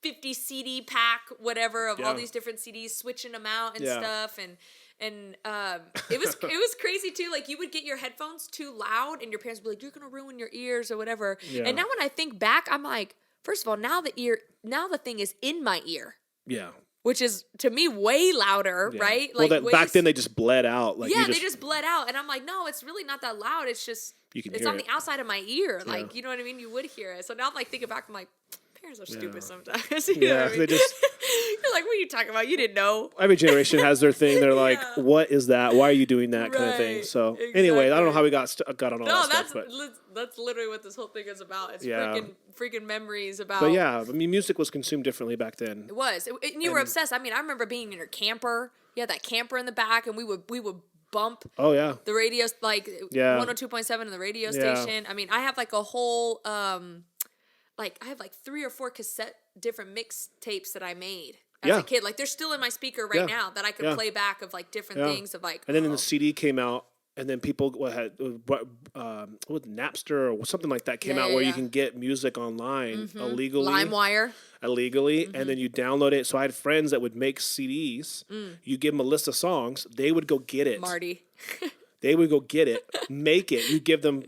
50 CD pack, whatever, of all these different CDs, switching them out and stuff, and it was crazy too. Like you would get your headphones too loud, and your parents would be like, "You're gonna ruin your ears" or whatever. Yeah. And now when I think back, I'm like, first of all, now the thing is in my ear. Yeah. Which is to me way louder, right? Like back then they just bled out. Like they just bled out, and I'm like, no, it's really not that loud. It's just it's on the outside of my ear. Like you know what I mean? You would hear it. So now I'm like thinking back, I'm like, parents are stupid sometimes. You know what I mean? They just. You're like, what are you talking about? You didn't know. Every generation has their thing. They're like, what is that? Why are you doing that kind of thing? So anyway, I don't know how we got on all that stuff. No, that's literally what this whole thing is about. It's freaking memories about. But yeah, I mean, music was consumed differently back then. It was. And you were obsessed. I mean, I remember being in your camper. You had that camper in the back, and we would bump. Oh yeah. The radios, like 102.7 in the radio station. I mean, I have like a whole I have like 3 or 4 different mix tapes that I made as a kid. Like they're still in my speaker right now that I could play back of like different things of like. And then the CD came out, and then people had Napster or something like that came out where you can get music online illegally. LimeWire. Illegally, and then you download it. So I had friends that would make CDs. You give them a list of songs, they would go get it. Marty. They would go get it, make it. You give them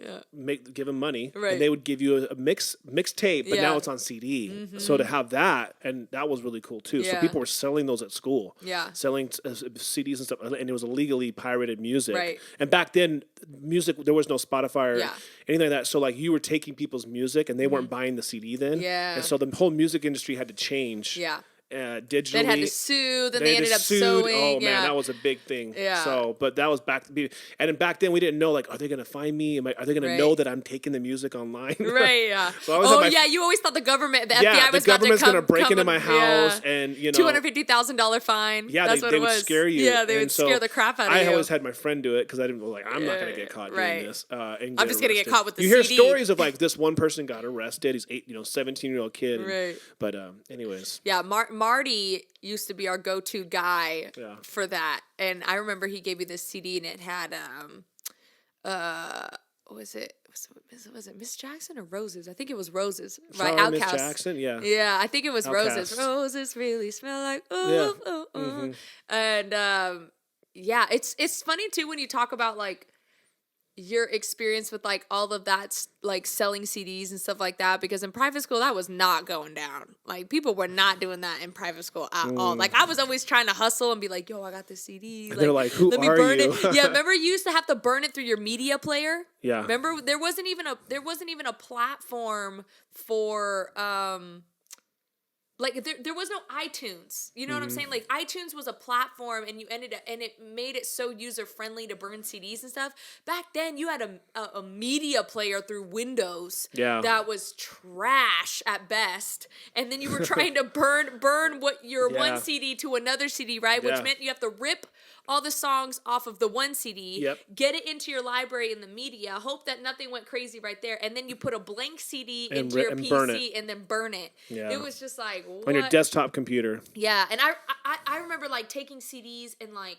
give them money, and they would give you a mix tape. But now it's on CD. So to have that, and that was really cool too. So people were selling those at school. Yeah, selling CDs and stuff, and it was illegally pirated music. Right. And back then, music there was no Spotify or anything like that. So like you were taking people's music, and they weren't buying the CD then. Yeah. And so the whole music industry had to change. Yeah. Digitally. Then had to sue. Then they ended up suing. Oh man, that was a big thing. Yeah. So, but that was back. And then back then we didn't know like, are they gonna find me? Are they gonna know that I'm taking the music online? Right. Yeah. So you always thought the government, the FBI was gonna break into my house and $250,000 fine. Yeah, that's what they would scare you. Yeah, they would scare the crap out of you. I always had my friend do it because I didn't I'm not gonna get caught doing this. I'm just gonna get caught with the CD. You hear stories of like this one person got arrested. He's 17-year-old kid. Right. But anyways. Yeah, Marty used to be our go-to guy for that, and I remember he gave me this CD, and it had was it Miss Jackson or Roses? I think it was Roses. Right, Outkast. Miss Jackson, yeah, I think it was Outkast. Roses. Roses really smell like and it's funny too when you talk about like your experience with like all of that, like selling CDs and stuff like that, because in private school that was not going down. Like people were not doing that in private school at all. Like I was always trying to hustle and be like, yo, I got this CD. Like, they're like, who let me are burn you? It. Yeah, remember you used to have to burn it through your media player? Yeah. Remember there wasn't even a platform for like there was no iTunes. You know what I'm saying? Like iTunes was a platform, and it made it so user friendly to burn CDs and stuff. Back then, you had a media player through Windows that was trash at best, and then you were trying to burn what your one CD to another CD, right? Which meant you have to rip all the songs off of the one CD, get it into your library in the media, hope that nothing went crazy right there, and then you put a blank CD into your PC and then burn it. Yeah. It was just like, what? On your desktop computer. Yeah, and I remember like taking CDs and like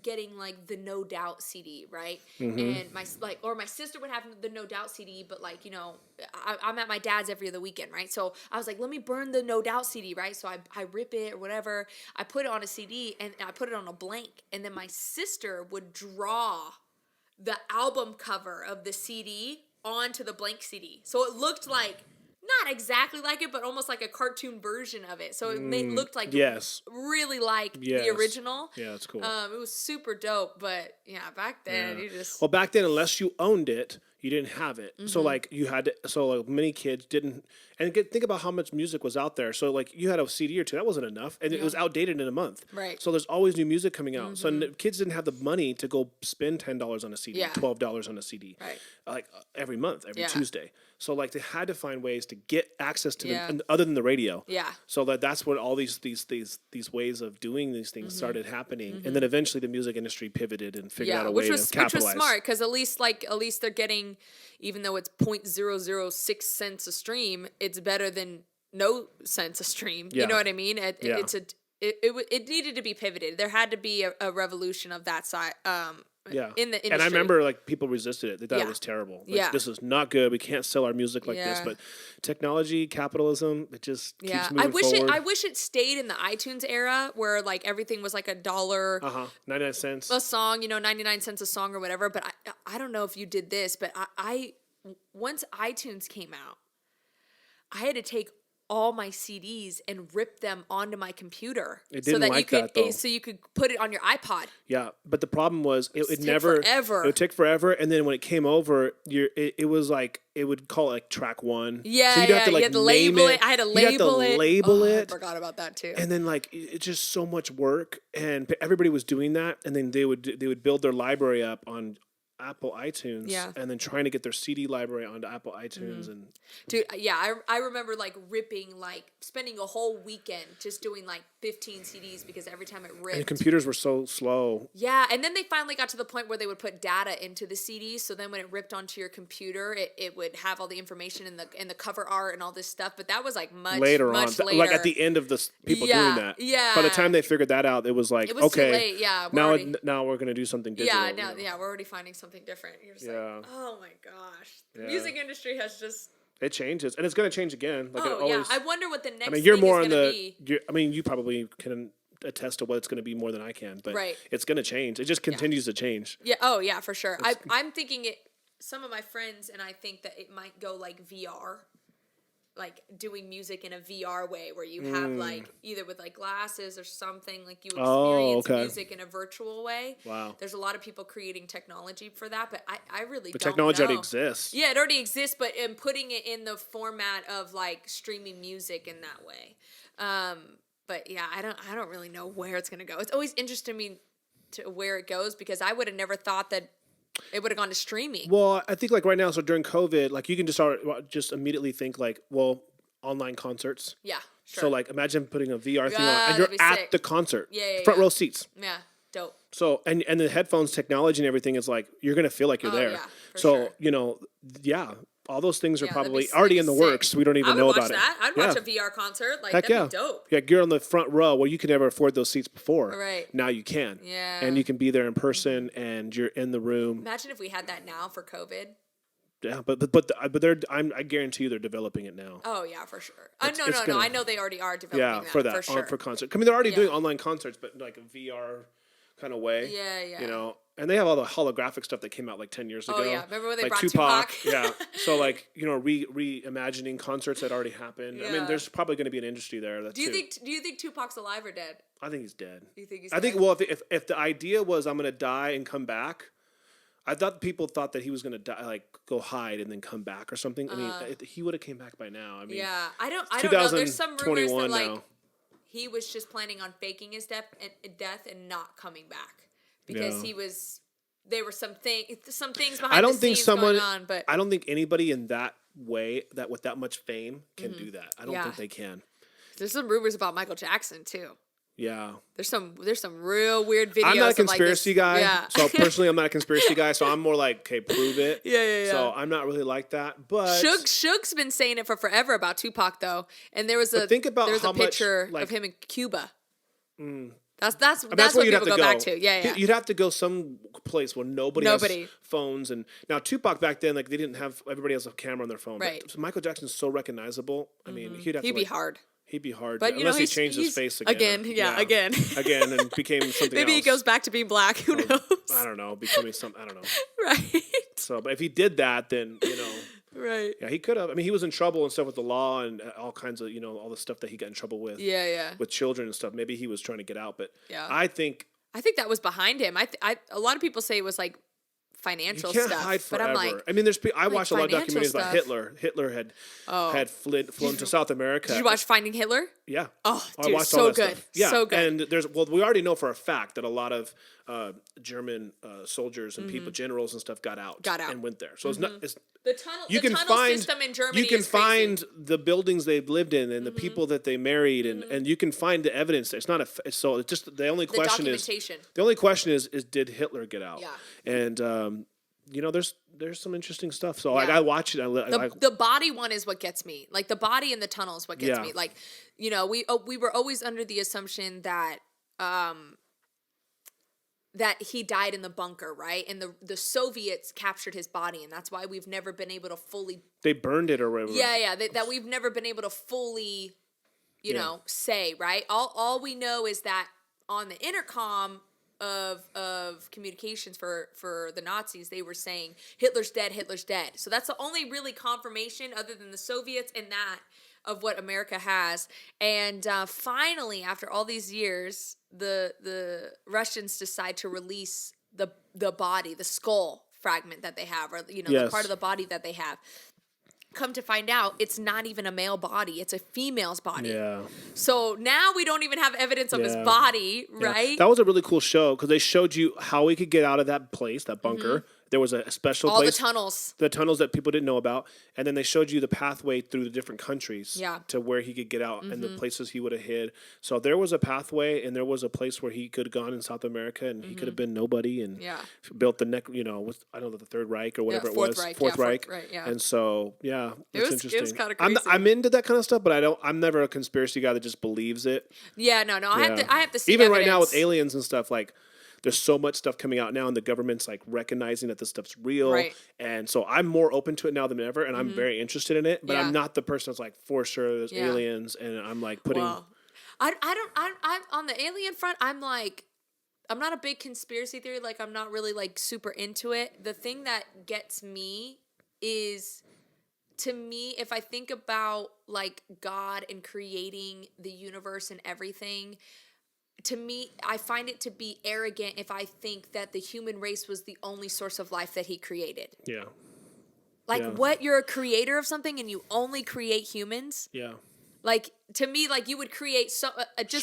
getting like the No Doubt CD, right? And my sister would have the No Doubt CD, but like, you know, I'm at my dad's every other weekend, right? So I was like, let me burn the No Doubt CD, right? So I rip it or whatever. I put it on a CD and I put it on a blank, and then my sister would draw the album cover of the CD onto the blank CD. So it looked like, not exactly like it, but almost like a cartoon version of it. So it looked like really like the original. Yeah, that's cool. It was super dope, but back then you just... Well, back then, unless you owned it, you didn't have it. So like you had to, so like many kids didn't, and think about how much music was out there. So like you had a CD or two, that wasn't enough, and it was outdated in a month. Right. So there's always new music coming out. So kids didn't have the money to go spend $10 on a CD, $12 on a CD, like every month, every Tuesday. So like they had to find ways to get access to them other than the radio. Yeah. So that's what all these ways of doing these things started happening, and then eventually the music industry pivoted and figured out a way to capitalize. Which was smart, because at least they're getting, even though it's 0.006 cents a stream, it's better than no cents a stream. You know what I mean? It needed to be pivoted. There had to be a revolution of that side. In the industry. And I remember like people resisted it. They thought it was terrible. Like, this is not good. We can't sell our music like this. But technology, capitalism, it just keeps moving forward. I wish it stayed in the iTunes era where like everything was like $1. 99 cents. A song, 99 cents a song or whatever. But I don't know if you did this, but I once iTunes came out, I had to take all my CDs and rip them onto my computer so you could put it on your iPod. Yeah, but the problem was it would take forever, and then when it came over, it was like it would call it like track 1. Yeah, so you'd have to like label it. I had to label it. I forgot about that too. And then like it's just so much work, and everybody was doing that, and then they would build their library up on Apple iTunes, and then trying to get their CD library onto Apple iTunes. And dude, I remember like spending a whole weekend just doing like 15 CDs because every time it ripped. And computers were so slow. Yeah, and then they finally got to the point where they would put data into the CDs, so then when it ripped onto your computer, it would have all the information in the cover art and all this stuff, but that was like much later. Like at the end of the people doing that. Yeah. By the time they figured that out, it was like, too late. Yeah. Now we're going to do something digital. Yeah, we're already finding something different. You're just like, oh my gosh. The music industry has just... It changes, and it's going to change again. Like I wonder what the next thing is going to be. You probably can attest to what it's going to be more than I can, but it's going to change. It just continues to change. Yeah. Oh, yeah, for sure. I'm thinking some of my friends and I think that it might go like VR. Like doing music in a VR way where you have like either with like glasses or something, like you experience music in a virtual way. Wow. There's a lot of people creating technology for that, but I really don't know. The technology already exists. Yeah, it already exists, but in putting it in the format of like streaming music in that way. But yeah, I don't really know where it's going to go. It's always interested me to where it goes because I would have never thought that it would have gone to streaming. Well, I think like right now, so during COVID, like you can just immediately think like, well, online concerts. Yeah, sure. So like imagine putting a VR thing on and you're at the concert. Yeah. Front row seats. Yeah, dope. So, and the headphones technology and everything is like, you're going to feel like you're there. Yeah, so, sure. All those things are probably already in the works. We don't even know about it. I'd watch a VR concert. Like, that'd be dope. Yeah, you're on the front row. Well, you could never afford those seats before. Right. Now you can. Yeah. And you can be there in person, and you're in the room. Imagine if we had that now for COVID. Yeah, but I guarantee you they're developing it now. Oh yeah, for sure. No. I know they already are developing for sure. For concert. I mean, they're already doing online concerts, but like a VR kind of way. Yeah. And they have all the holographic stuff that came out like 10 years ago. Oh yeah, remember when they brought Tupac? Yeah. So like reimagining concerts that already happened. Yeah. I mean, there's probably going to be an industry there. Do you think Tupac's alive or dead? I think he's dead. You think he's? I think. Well, if the idea was I'm going to die and come back, I thought people thought that he was going to die, like go hide and then come back or something. I mean, he would have came back by now. I mean, yeah, I don't know. There's some rumors that like he was just planning on faking his death and not coming back because there were some things behind the scenes going on. But I don't think anybody in that way, that with that much fame, can do that. I don't think they can. There's some rumors about Michael Jackson too. Yeah. There's some real weird videos. I'm not a conspiracy guy. Yeah. So personally, I'm not a conspiracy guy. So I'm more like, okay, prove it. Yeah. So I'm not really like that. But Suge's been saying it for forever about Tupac though. And there was a picture of him in Cuba. That's what people go back to. Yeah. You'd have to go some place where nobody has phones. And now Tupac back then, like they didn't have, everybody has a camera on their phone. Right. But Michael Jackson's so recognizable. I mean, he'd be hard. He'd be hard, but unless he changed his face again. Again, and became something Maybe else. he goes back to being black. Who knows? I don't know. Becoming something. I don't know. Right. So, but if he did that, then right. Yeah, he could have. I mean, he was in trouble and stuff with the law and all kinds of all the stuff that he got in trouble with. Yeah. With children and stuff. Maybe he was trying to get out, but I think that was behind him. A lot of people say it was like financial you can't stuff, hide forever. But I'm like, I mean, I watched a lot of documentaries about Hitler. Hitler had flown to South America. Did you watch Finding Hitler? Yeah. Oh, dude, I watched so all that good. Stuff. Yeah. So good. And we already know for a fact that a lot of German soldiers and people, generals and stuff, got out and went there. So it's not. The tunnel system in Germany. You can find the buildings they've lived in and the people that they married, and you can find the evidence. It's not it's just the only question is did Hitler get out? Yeah. And there's some interesting stuff. So I watch it. The body one is what gets me. Like the body in the tunnel is what gets me. Like we were always under the assumption that that he died in the bunker, right? And the Soviets captured his body, and that's why we've never been able to fully... They burned it or whatever. Yeah, that we've never been able to fully, say, right? All we know is that on the intercom of communications for the Nazis, they were saying, Hitler's dead, Hitler's dead. So that's the only really confirmation other than the Soviets and that of what America has. And finally, after all these years, the Russians decide to release the body, the skull fragment that they have, or the part of the body that they have. Come to find out, it's not even a male body; it's a female's body. Yeah. So now we don't even have evidence of his body, right? Yeah. That was a really cool show because they showed you how he could get out of that place, that bunker. Mm-hmm. There was a special place. All the tunnels that people didn't know about. And then they showed you the pathway through the different countries to where he could get out and the places he would have hid. So there was a pathway, and there was a place where he could have gone in South America, and he could have been nobody and built the the Third Reich or whatever it was. Fourth Reich. Right, yeah. And so, it's interesting. It was kind of crazy. I'm into that kind of stuff, but I'm never a conspiracy guy that just believes it. Yeah, no. I have to see even evidence. Right now with aliens and stuff, like, there's so much stuff coming out now, and the government's like recognizing that this stuff's real. Right. And so I'm more open to it now than ever, and I'm very interested in it. But I'm not the person that's like, for sure, there's aliens, and I'm like putting. Well, I'm on the alien front. I'm not a big conspiracy theory. Like, I'm not really like super into it. The thing that gets me is, to me, if I think about like God and creating the universe and everything. To me, I find it to be arrogant if I think that the human race was the only source of life that he created. Yeah. What? You're a creator of something and you only create humans? Yeah. Like, to me, like, you would create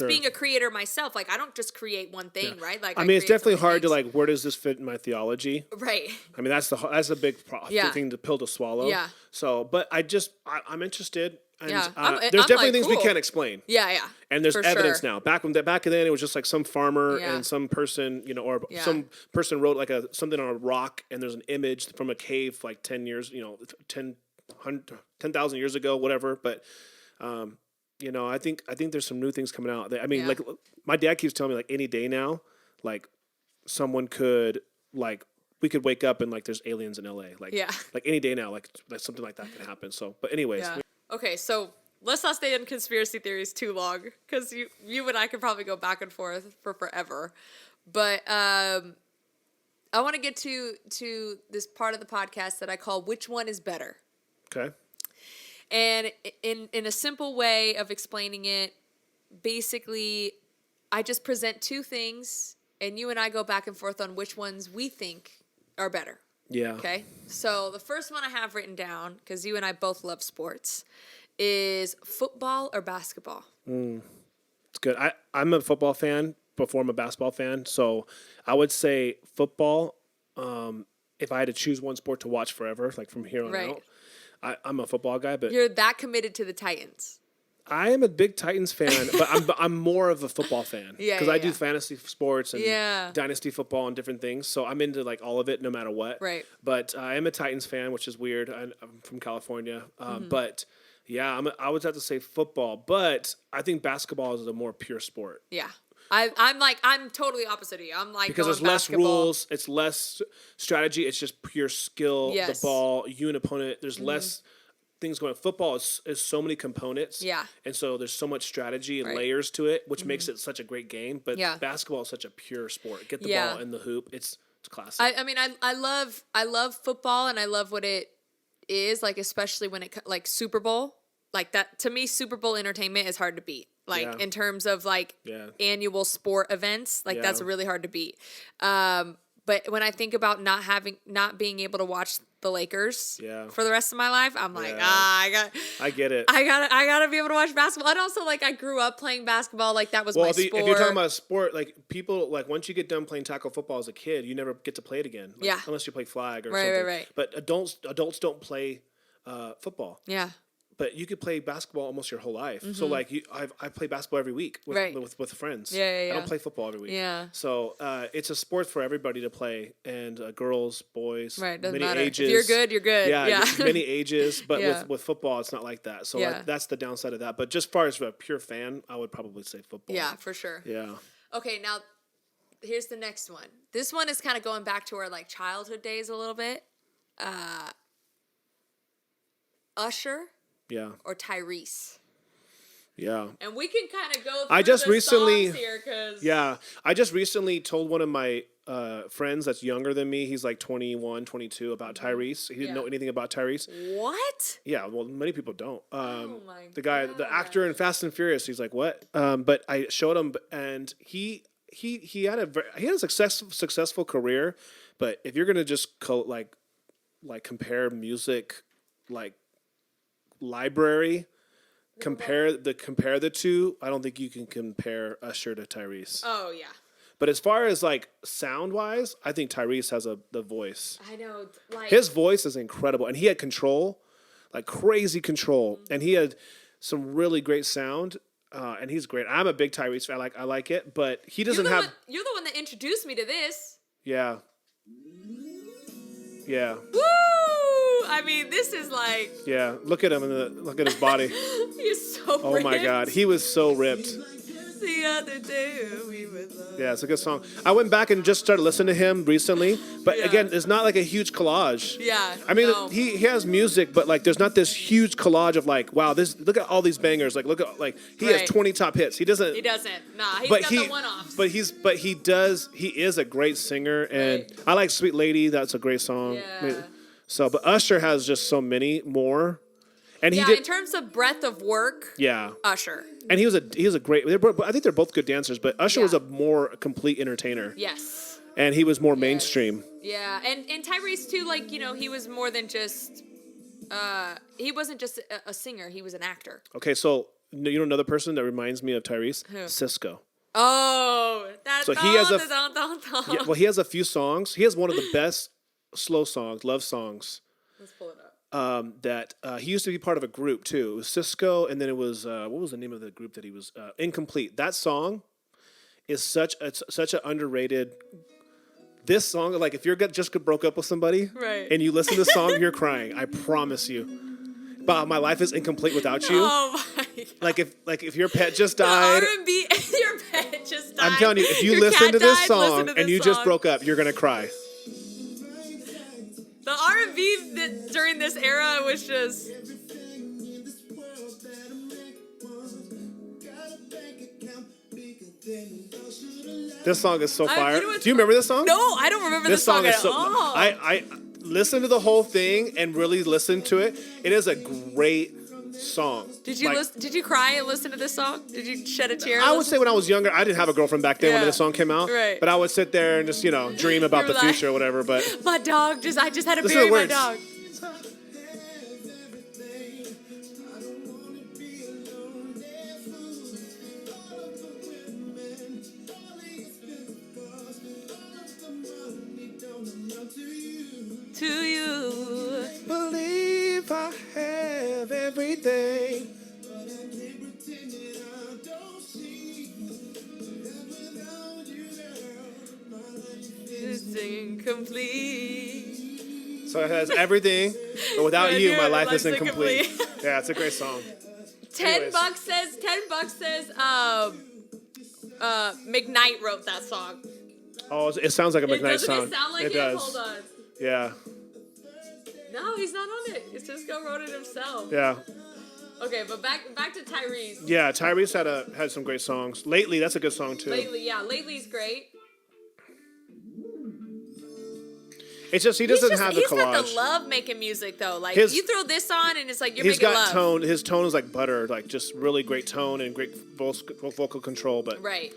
being a creator myself. Like, I don't just create one thing, right? Like, I mean, it's definitely hard to like, where does this fit in my theology? Right. I mean, that's a big thing to swallow. Yeah. So, but I'm interested. And, I'm there's definitely like, things cool. we can't explain. Yeah. And there's evidence now. Back then, it was just like some farmer and some person, some person wrote like something on a rock, and there's an image from a cave like 10,000 years ago, whatever. But I think there's some new things coming out. I mean, like my dad keeps telling me, like, any day now, like someone could we could wake up and like there's aliens in LA, like any day now, like something like that can happen. So, but anyways. Yeah. Okay, so let's not stay in conspiracy theories too long, because you and I could probably go back and forth for forever. But I want to get to this part of the podcast that I call "Which One is Better?" Okay. And in a simple way of explaining it, basically, I just present two things, and you and I go back and forth on which ones we think are better. Yeah. Okay. So the first one I have written down, because you and I both love sports, is football or basketball. It's good. I'm a football fan before I'm a basketball fan. So I would say football. If I had to choose one sport to watch forever, like from here on out, I'm a football guy. But you're that committed to the Titans. I am a big Titans fan, but I'm more of a football fan because I do fantasy sports and dynasty football and different things. So I'm into like all of it, no matter what. Right. But I am a Titans fan, which is weird. I'm from California, but yeah, I would have to say football. But I think basketball is a more pure sport. Yeah. I'm totally opposite of you. I'm like, because there's basketball. Less rules, it's less strategy, it's just pure skill. The ball, you and opponent. There's less things going. Football is so many components. Yeah. And so there's so much strategy and layers to it, which makes it such a great game. But basketball is such a pure sport. Get the ball in the hoop. It's classic. I mean, I love football, and I love what it is, like, especially when it like Super Bowl. Like that, to me, Super Bowl entertainment is hard to beat. Like in terms of like annual sport events, like that's really hard to beat. But when I think about not being able to watch the Lakers for the rest of my life, I'm like, I get it. I gotta be able to watch basketball. And also, like, I grew up playing basketball. Like, that was my sport. If you're talking about sport, like, people, like, once you get done playing tackle football as a kid, you never get to play it again. Like, unless you play flag or something. Right. But adults don't play football. Yeah. But you could play basketball almost your whole life. So like I play basketball every week with friends. I don't play football every week. Yeah. So it's a sport for everybody to play, and girls, boys, doesn't many matter. ages. If you're good, you're good. Yeah. Many ages. But with football, it's not like that. So that's the downside of that. But just as far as a pure fan, I would probably say football. Yeah, for sure. Yeah. Okay, now here's the next one. This one is kind of going back to our like childhood days a little bit. Usher. Yeah. Or Tyrese. Yeah. And we can kind of go through songs here, cause I just recently told one of my friends that's younger than me, he's like 21, 22, about Tyrese. He didn't know anything about Tyrese. What? Yeah, well, many people don't. Oh my the guy, the actor in Fast and Furious, he's like, what? But I showed him, and he had a successful career. But if you're gonna just compare music, like library, compare the two, I don't think you can compare Usher to Tyrese. Oh yeah. But as far as like sound wise, I think Tyrese has the voice. I know, like his voice is incredible, and he had control, like crazy control, and he had some really great sound. And he's great. I'm a big Tyrese fan. I like it, but he doesn't have. You're the one that introduced me to this. Yeah. Yeah. Woo! I mean, this is like. Yeah, look at him look at his body. He's so ripped. Oh my God, he was so ripped. The other day we were loved. Yeah, it's a good song. I went back and just started listening to him recently, but again, it's not like a huge collage. Yeah. I mean, he has music, but like, there's not this huge collage of like, wow, look at all these bangers. Like, look at he has 20 top hits. He doesn't. Nah, he's got the one-offs. But he is a great singer, and I like Sweet Lady. That's a great song. Yeah. But Usher has just so many more. And in terms of breadth of work, Usher. And he was a great. I think they're both good dancers, but Usher was a more complete entertainer. Yes. And he was more mainstream. Yeah, and Tyrese too. Like, he was more than just. He wasn't just a singer; he was an actor. Okay, so you know another person that reminds me of Tyrese? Who? Cisco. Oh, that's so he has he has a few songs. He has one of the best slow songs, love songs. Let's pull it up. That he used to be part of a group too. It was Cisco, and then it was what was the name of the group that he was? Incomplete. That song is such an underrated. This song, like if you're just broke up with somebody, and you listen to the song, you're crying. I promise you. But my life is incomplete without you. Oh my God. Like if your pet just died. R&B, your pet just died. I'm telling you, if you listen to this song and you just broke up, you're gonna cry. The R&B during this era was just. This song is so fire. Do you remember this song? No, I don't remember this song at all. I listened to the whole thing and really listened to it. It is a great song. Did you Did you cry and listen to this song? Did you shed a tear? I would say when I was younger, I didn't have a girlfriend back then when this song came out. Right. But I would sit there and just dream about the future or whatever. But my dog I just had to bury my dog. To you, believe I have everything. It's incomplete. So it has everything, but without you, my life is incomplete. Yeah, it's a great song. $10 says McKnight wrote that song. Oh, it sounds like a McKnight song. Doesn't it sound like it? Does. Hold on. Yeah. No, he's not on it. Cisco wrote it himself. Yeah. Okay, but back to Tyrese. Yeah, Tyrese had some great songs. Lately, that's a good song too. Lately's great. It's just he doesn't have the collage. He's got the love making music though. Like you throw this on and it's like you're making love. He's got tone. His tone is like butter, like just really great tone and great vocal control. But right.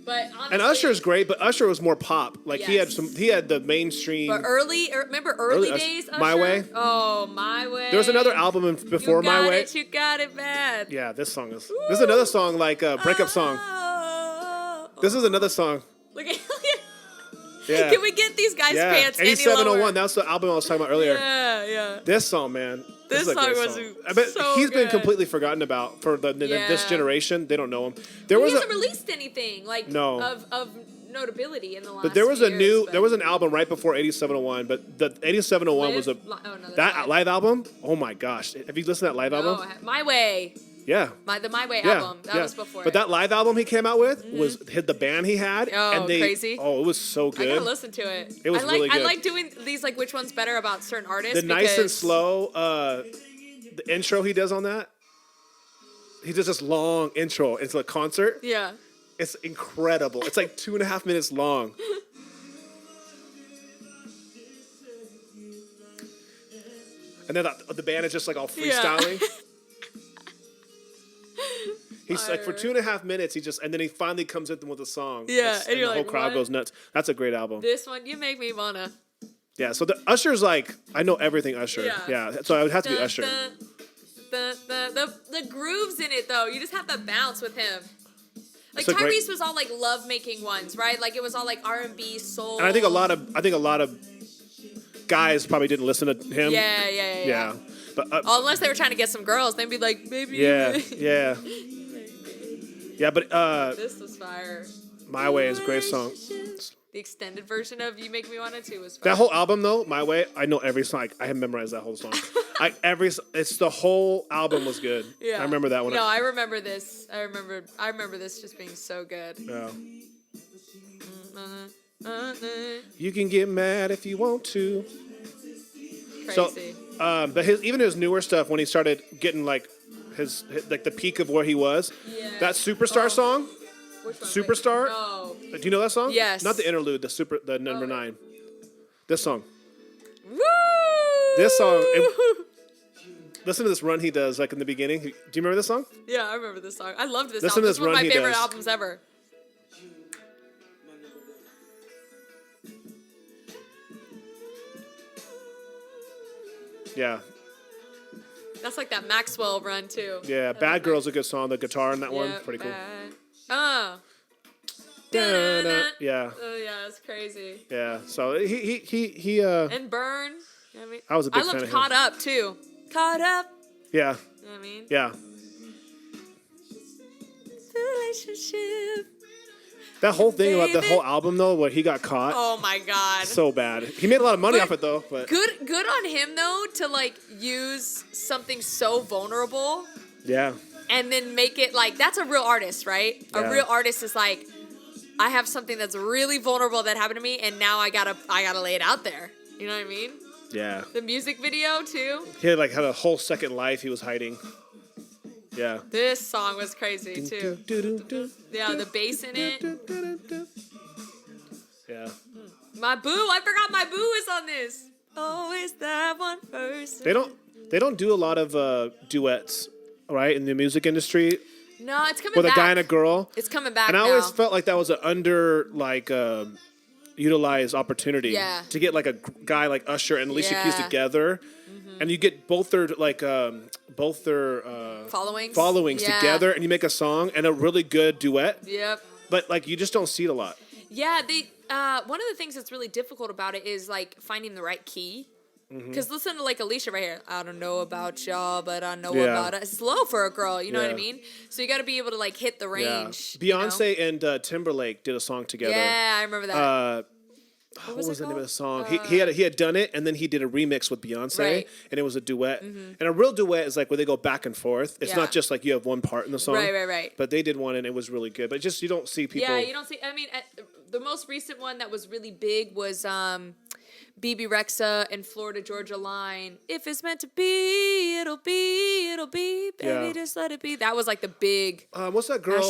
But honestly, and Usher's great, but Usher was more pop. Like he had the mainstream. But remember early days Usher? My Way? Oh, My Way. There was another album before My Way. You got it bad. Yeah, this song is. This is another song like a breakup song. This is another song. Look at yeah. Can we get these guys' pants any lower? 8701, that's the album I was talking about earlier. Yeah. This song, man. This song was I bet so he's been good. completely forgotten about for this generation. They don't know him. He hasn't released anything of notability in the last. But there was years, there was an album right before 8701, but the 8701 was that live album. Oh my gosh, have you listened to that live album? My Way. Yeah. The My Way album. That was before. But that live album he came out with was the band he had. Crazy. Oh, it was so good. I gotta listen to it. It was really good. I like doing these which one's better about certain artists. The nice and slow, the intro he does on that. He does this long intro into a concert. Yeah. It's incredible. It's like 2.5 minutes long. And then the band is just like all freestyling. Yeah. He's like for 2.5 minutes. And then he finally comes in with a song. Yeah, and the whole crowd goes nuts. That's a great album. This one, you make me wanna. Yeah, so Usher's like I know everything Usher. Yeah, so it would have to be Usher. The grooves in it though, you just have to bounce with him. Like Tyrese was all like love making ones, right? Like it was all like R&B, soul. And I think a lot of guys probably didn't listen to him. Yeah. But unless they were trying to get some girls, they'd be like, baby. Yeah. Yeah, but this was fire. My Way is a great song. The extended version of You Make Me Wanna Too was fire. That whole album though, My Way, I know every song. I have memorized that whole song. It's the whole album was good. Yeah. I remember that one. No, I remember this. I remember this just being so good. Yeah. You can get mad if you want to. Crazy. So, but even his newer stuff, when he started getting like his like the peak of where he was, that Superstar song. Which one? Superstar. No. Do you know that song? Yes. Not the interlude. The number 9. This song. Woo! This song. Listen to this run he does like in the beginning. Do you remember this song? Yeah, I remember this song. I loved this. Listen to this run. This is one of my favorite does. albums ever. Yeah. That's like that Maxwell run too. Yeah, Bad Girl's a good song. The guitar in that one, pretty cool. Oh. Yeah. Oh yeah, it's crazy. Yeah. So he and Burn. You know what I mean? I was a big fan of him. I loved Caught Up too. Caught Up. Yeah. You know what I mean? Yeah. Relationship. That whole thing about the whole album though, where he got caught. Oh my god. So bad. He made a lot of money off it though, but good on him though to like use something so vulnerable. Yeah. And then make it like that's a real artist, right? Yeah. A real artist is like, I have something that's really vulnerable that happened to me, and now I gotta lay it out there. You know what I mean? Yeah. The music video too. He had a whole second life he was hiding. Yeah. This song was crazy too. Yeah, the bass in it. Yeah. My boo, I forgot my boo is on this. Always that one person. They don't. They don't do a lot of duets, right, in the music industry. No, it's coming back. With a guy and a girl. It's coming back and I always felt like that was an utilized opportunity to get like a guy like Usher and Alicia Keys together. And you get both their followings together, and you make a song and a really good duet. Yep. But like you just don't see it a lot. Yeah, one of the things that's really difficult about it is like finding the right key. Because listen to like Alicia right here. I don't know about y'all, but I know about it. It's low for a girl, you know what I mean? So you got to be able to like hit the range. Yeah. Beyonce and Timberlake did a song together. Yeah, I remember that. What was the name of the song? He had done it, and then he did a remix with Beyonce, and it was a duet. And a real duet is like where they go back and forth. It's not just like you have one part in the song. Right. But they did one, and it was really good. But just you don't see people. Yeah, you don't see. I mean, the most recent one that was really big was BB Rexa and Florida Georgia Line. If it's meant to be, it'll be, it'll be. Baby, just let it be. That was like the big. What's that girl?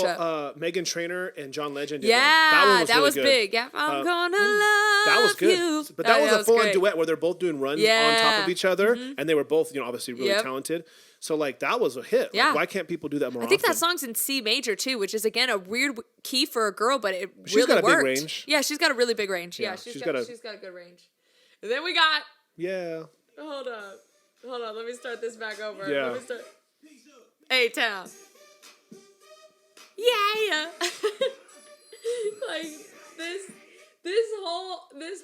Meghan Trainor and John Legend. Did that was really big. Yeah, I'm gonna love that was good. you. But that was a full-on duet where they're both doing runs on top of each other, and they were both, obviously really talented. So like that was a hit. Yeah. Like, why can't people do that more often? I think that song's in C major too, which is again a weird key for a girl, but it she's really got a worked. big range. Yeah, she's got a really big range. Yeah, she's got a good range. And then we got. Yeah. Hold on. Let me start this back over. Yeah. Let me start. A-Town. Yeah. Like this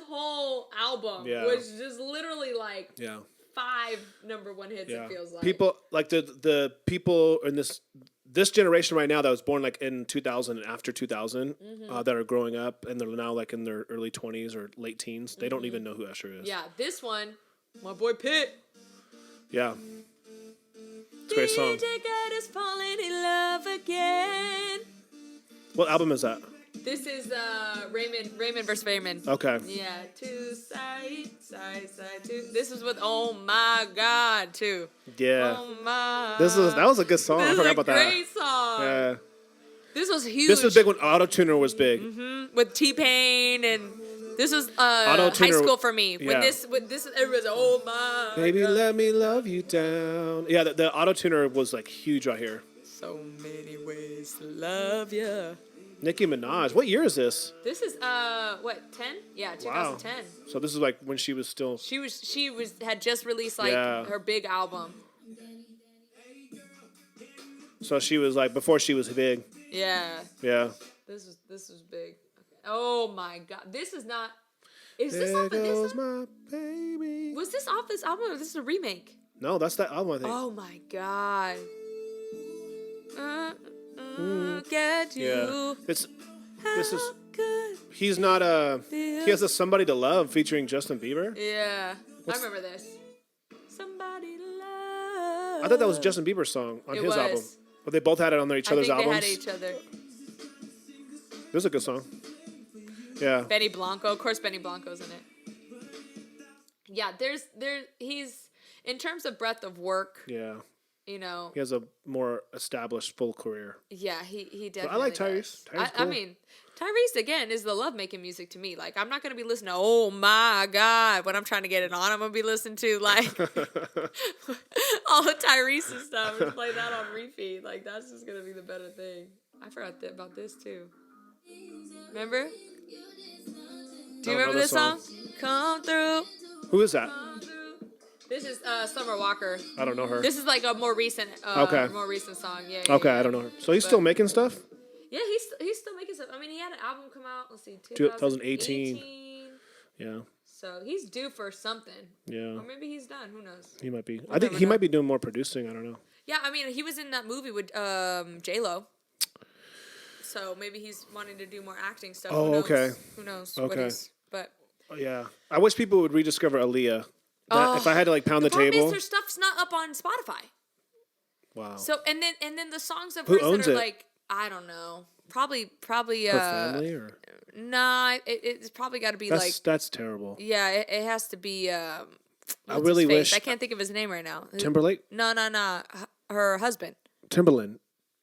whole album was just literally like 5 number 1 hits. It feels like people like the people in this generation right now that was born like in 2000 and after 2000 that are growing up and they're now like in their early 20s or late teens. They don't even know who Usher is. Yeah, this one, my boy Pitt. Yeah. It's a great song. DJ God is falling in love again. What album is that? This is Raymond versus Raymond. Okay. Yeah, two side, two. This is with Oh My God too. Yeah. Oh my. That was a good song. I forgot about that. Great song. Yeah. This was huge. This was big when Autotuner was big. With T-Pain and this was high school for me. When this it was Oh My. Baby, God. let me love you down. Yeah, the Autotuner was like huge right here. So many ways to love you. Nicki Minaj. What year is this? This is 10? Yeah, 2010. Wow. So this is like when she was still. She had just released like her big album. So she was like before she was big. Yeah. Yeah. This was big. Okay. Oh my God. This is not. Is there this off of goes this? My baby. Was this off this album or this is a remake? No, that's that album I think. Oh my God. Get you. Yeah. This is he's not he has a Somebody to Love featuring Justin Bieber. Yeah. I remember this. Somebody to Love. I thought that was Justin Bieber's song on his album. But they both had it on each other's albums. They had each other. It was a good song. Yeah. Benny Blanco. Of course Benny Blanco's in it. Yeah, he's in terms of breadth of work. Yeah. He has a more established full career. Yeah, he definitely. But I like Tyrese. Cool. I mean, Tyrese again is the love making music to me. Like I'm not gonna be listening to Oh My God when I'm trying to get it on. I'm gonna be listening to like all the Tyrese stuff and play that on repeat. Like that's just gonna be the better thing. I forgot about this too. Remember? Do you remember this song? Come through. Who is that? This is Summer Walker. I don't know her. This is like a more recent more recent song. Yeah. Okay, I don't know her. So he's still making stuff? Yeah, he's still making stuff. I mean, he had an album come out, let's see, 2018. Yeah. So he's due for something. Yeah. Or maybe he's done. Who knows? He might be. I think he might be doing more producing. I don't know. Yeah, I mean, he was in that movie with J-Lo. So maybe he's wanting to do more acting stuff. Oh, okay. Who knows? Okay. But yeah. I wish people would rediscover Aaliyah. If I had to like pound the table. Is their stuff's not up on Spotify. Wow. So and then the songs of hers that are like I don't know. Probably her family or nah, it's probably got to be like that's terrible. Yeah, it has to be I really wish I can't think of his name right now. Timberlake? No. Her husband. Timberland.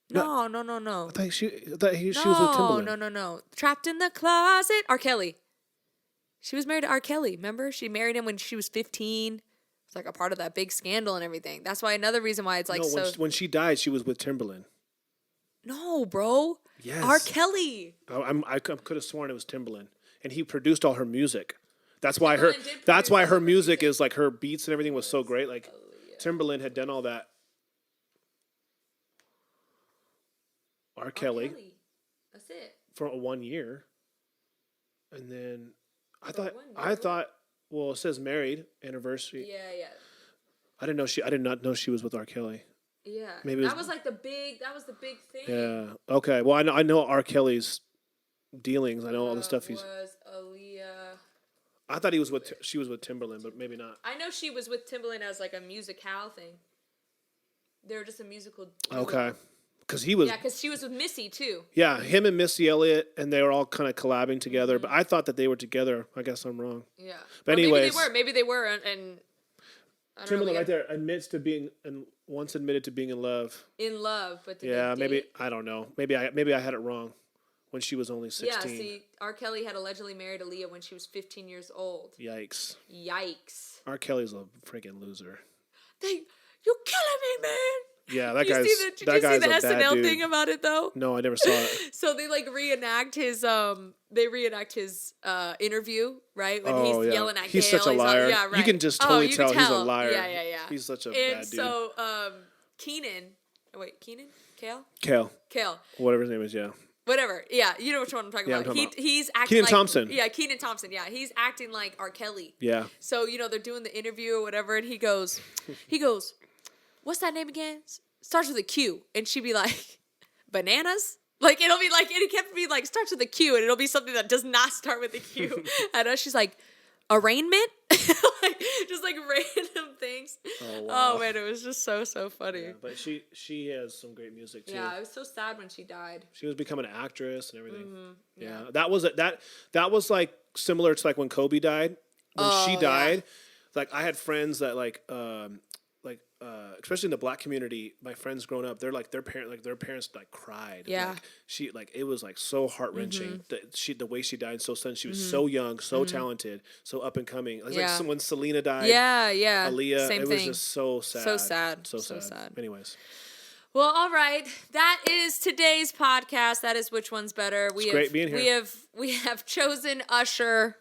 No. I thought she was with Timberland. No. Trapped in the closet. R. Kelly. She was married to R. Kelly, remember? She married him when she was 15. It's like a part of that big scandal and everything. That's why another reason why it's like when she died, she was with Timbaland. No, bro. Yes. R. Kelly. I could have sworn it was Timbaland, and he produced all her music. That's why her music is like her beats and everything was so great. Like Timbaland had done all that. R. Kelly. That's it. For 1 year, and then I thought. Well, it says married anniversary. Yeah. I did not know she was with R. Kelly. Yeah, maybe that was the big thing. Yeah. Okay. Well, I know R. Kelly's dealings. I know all the stuff he's. Was Aaliyah? I thought she was with Timbaland, but maybe not. I know she was with Timbaland as like a musicale thing. They were just a musical. Okay. Because he was. Yeah, because she was with Missy too. Yeah, him and Missy Elliott, and they were all kind of collabing together. But I thought that they were together. I guess I'm wrong. Yeah. But anyways, maybe they were, and Timbaland right there admits to being and once admitted to being in love. In love, but maybe I don't know. Maybe I had it wrong when she was only 16. Yeah, see, R. Kelly had allegedly married Aaliyah when she was 15 years old. Yikes. R. Kelly's a freaking loser. You're killing me, man. Yeah, that guy's. Did you see the SNL thing about it though? No, I never saw it. So they reenact his interview, right? When he's yelling at he's Gail. Such a liar. Yeah, right. You can just totally tell he's a liar. Yeah. He's such a bad dude. So Keenan. Kale. Whatever his name is, yeah. Whatever. Yeah, you know which one I'm talking about. He's acting Keenan Thompson. Yeah, Keenan Thompson. Yeah, he's acting like R. Kelly. Yeah. So, they're doing the interview or whatever, and he goes, what's that name again? Starts with a Q. And she'd be like, bananas? Like, it'll be like, and he kept being like, starts with a Q, and it'll be something that does not start with a Q. And she's like, arraignment? Just like random things. Oh, wow. Oh, man, it was just so funny. Yeah, but she has some great music, too. Yeah, I was so sad when she died. She was becoming an actress and everything. Mm-hmm. Yeah. That was like similar to like when Kobe died. When she died, like I had friends that especially in the black community, my friends growing up, their parents cried. Yeah. It was like so heart wrenching that the way she died so sudden. She was so young, so talented, so up and coming. It was like when Selena died. Yeah. Aaliyah. Same it thing. was just so sad. So sad. Anyways. Well, all right. That is today's podcast. That is Which One's Better. It's great being here. We have chosen Usher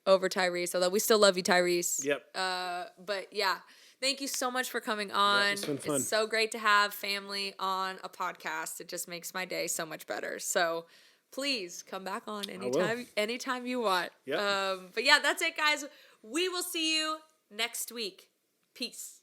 over Tyrese, although we still love you, Tyrese. Yep. But yeah. Thank you so much for coming on. Yeah, it's been fun. It's so great to have family on a podcast. It just makes my day so much better. So please come back on anytime you want. Yep. But yeah, that's it, guys. We will see you next week. Peace.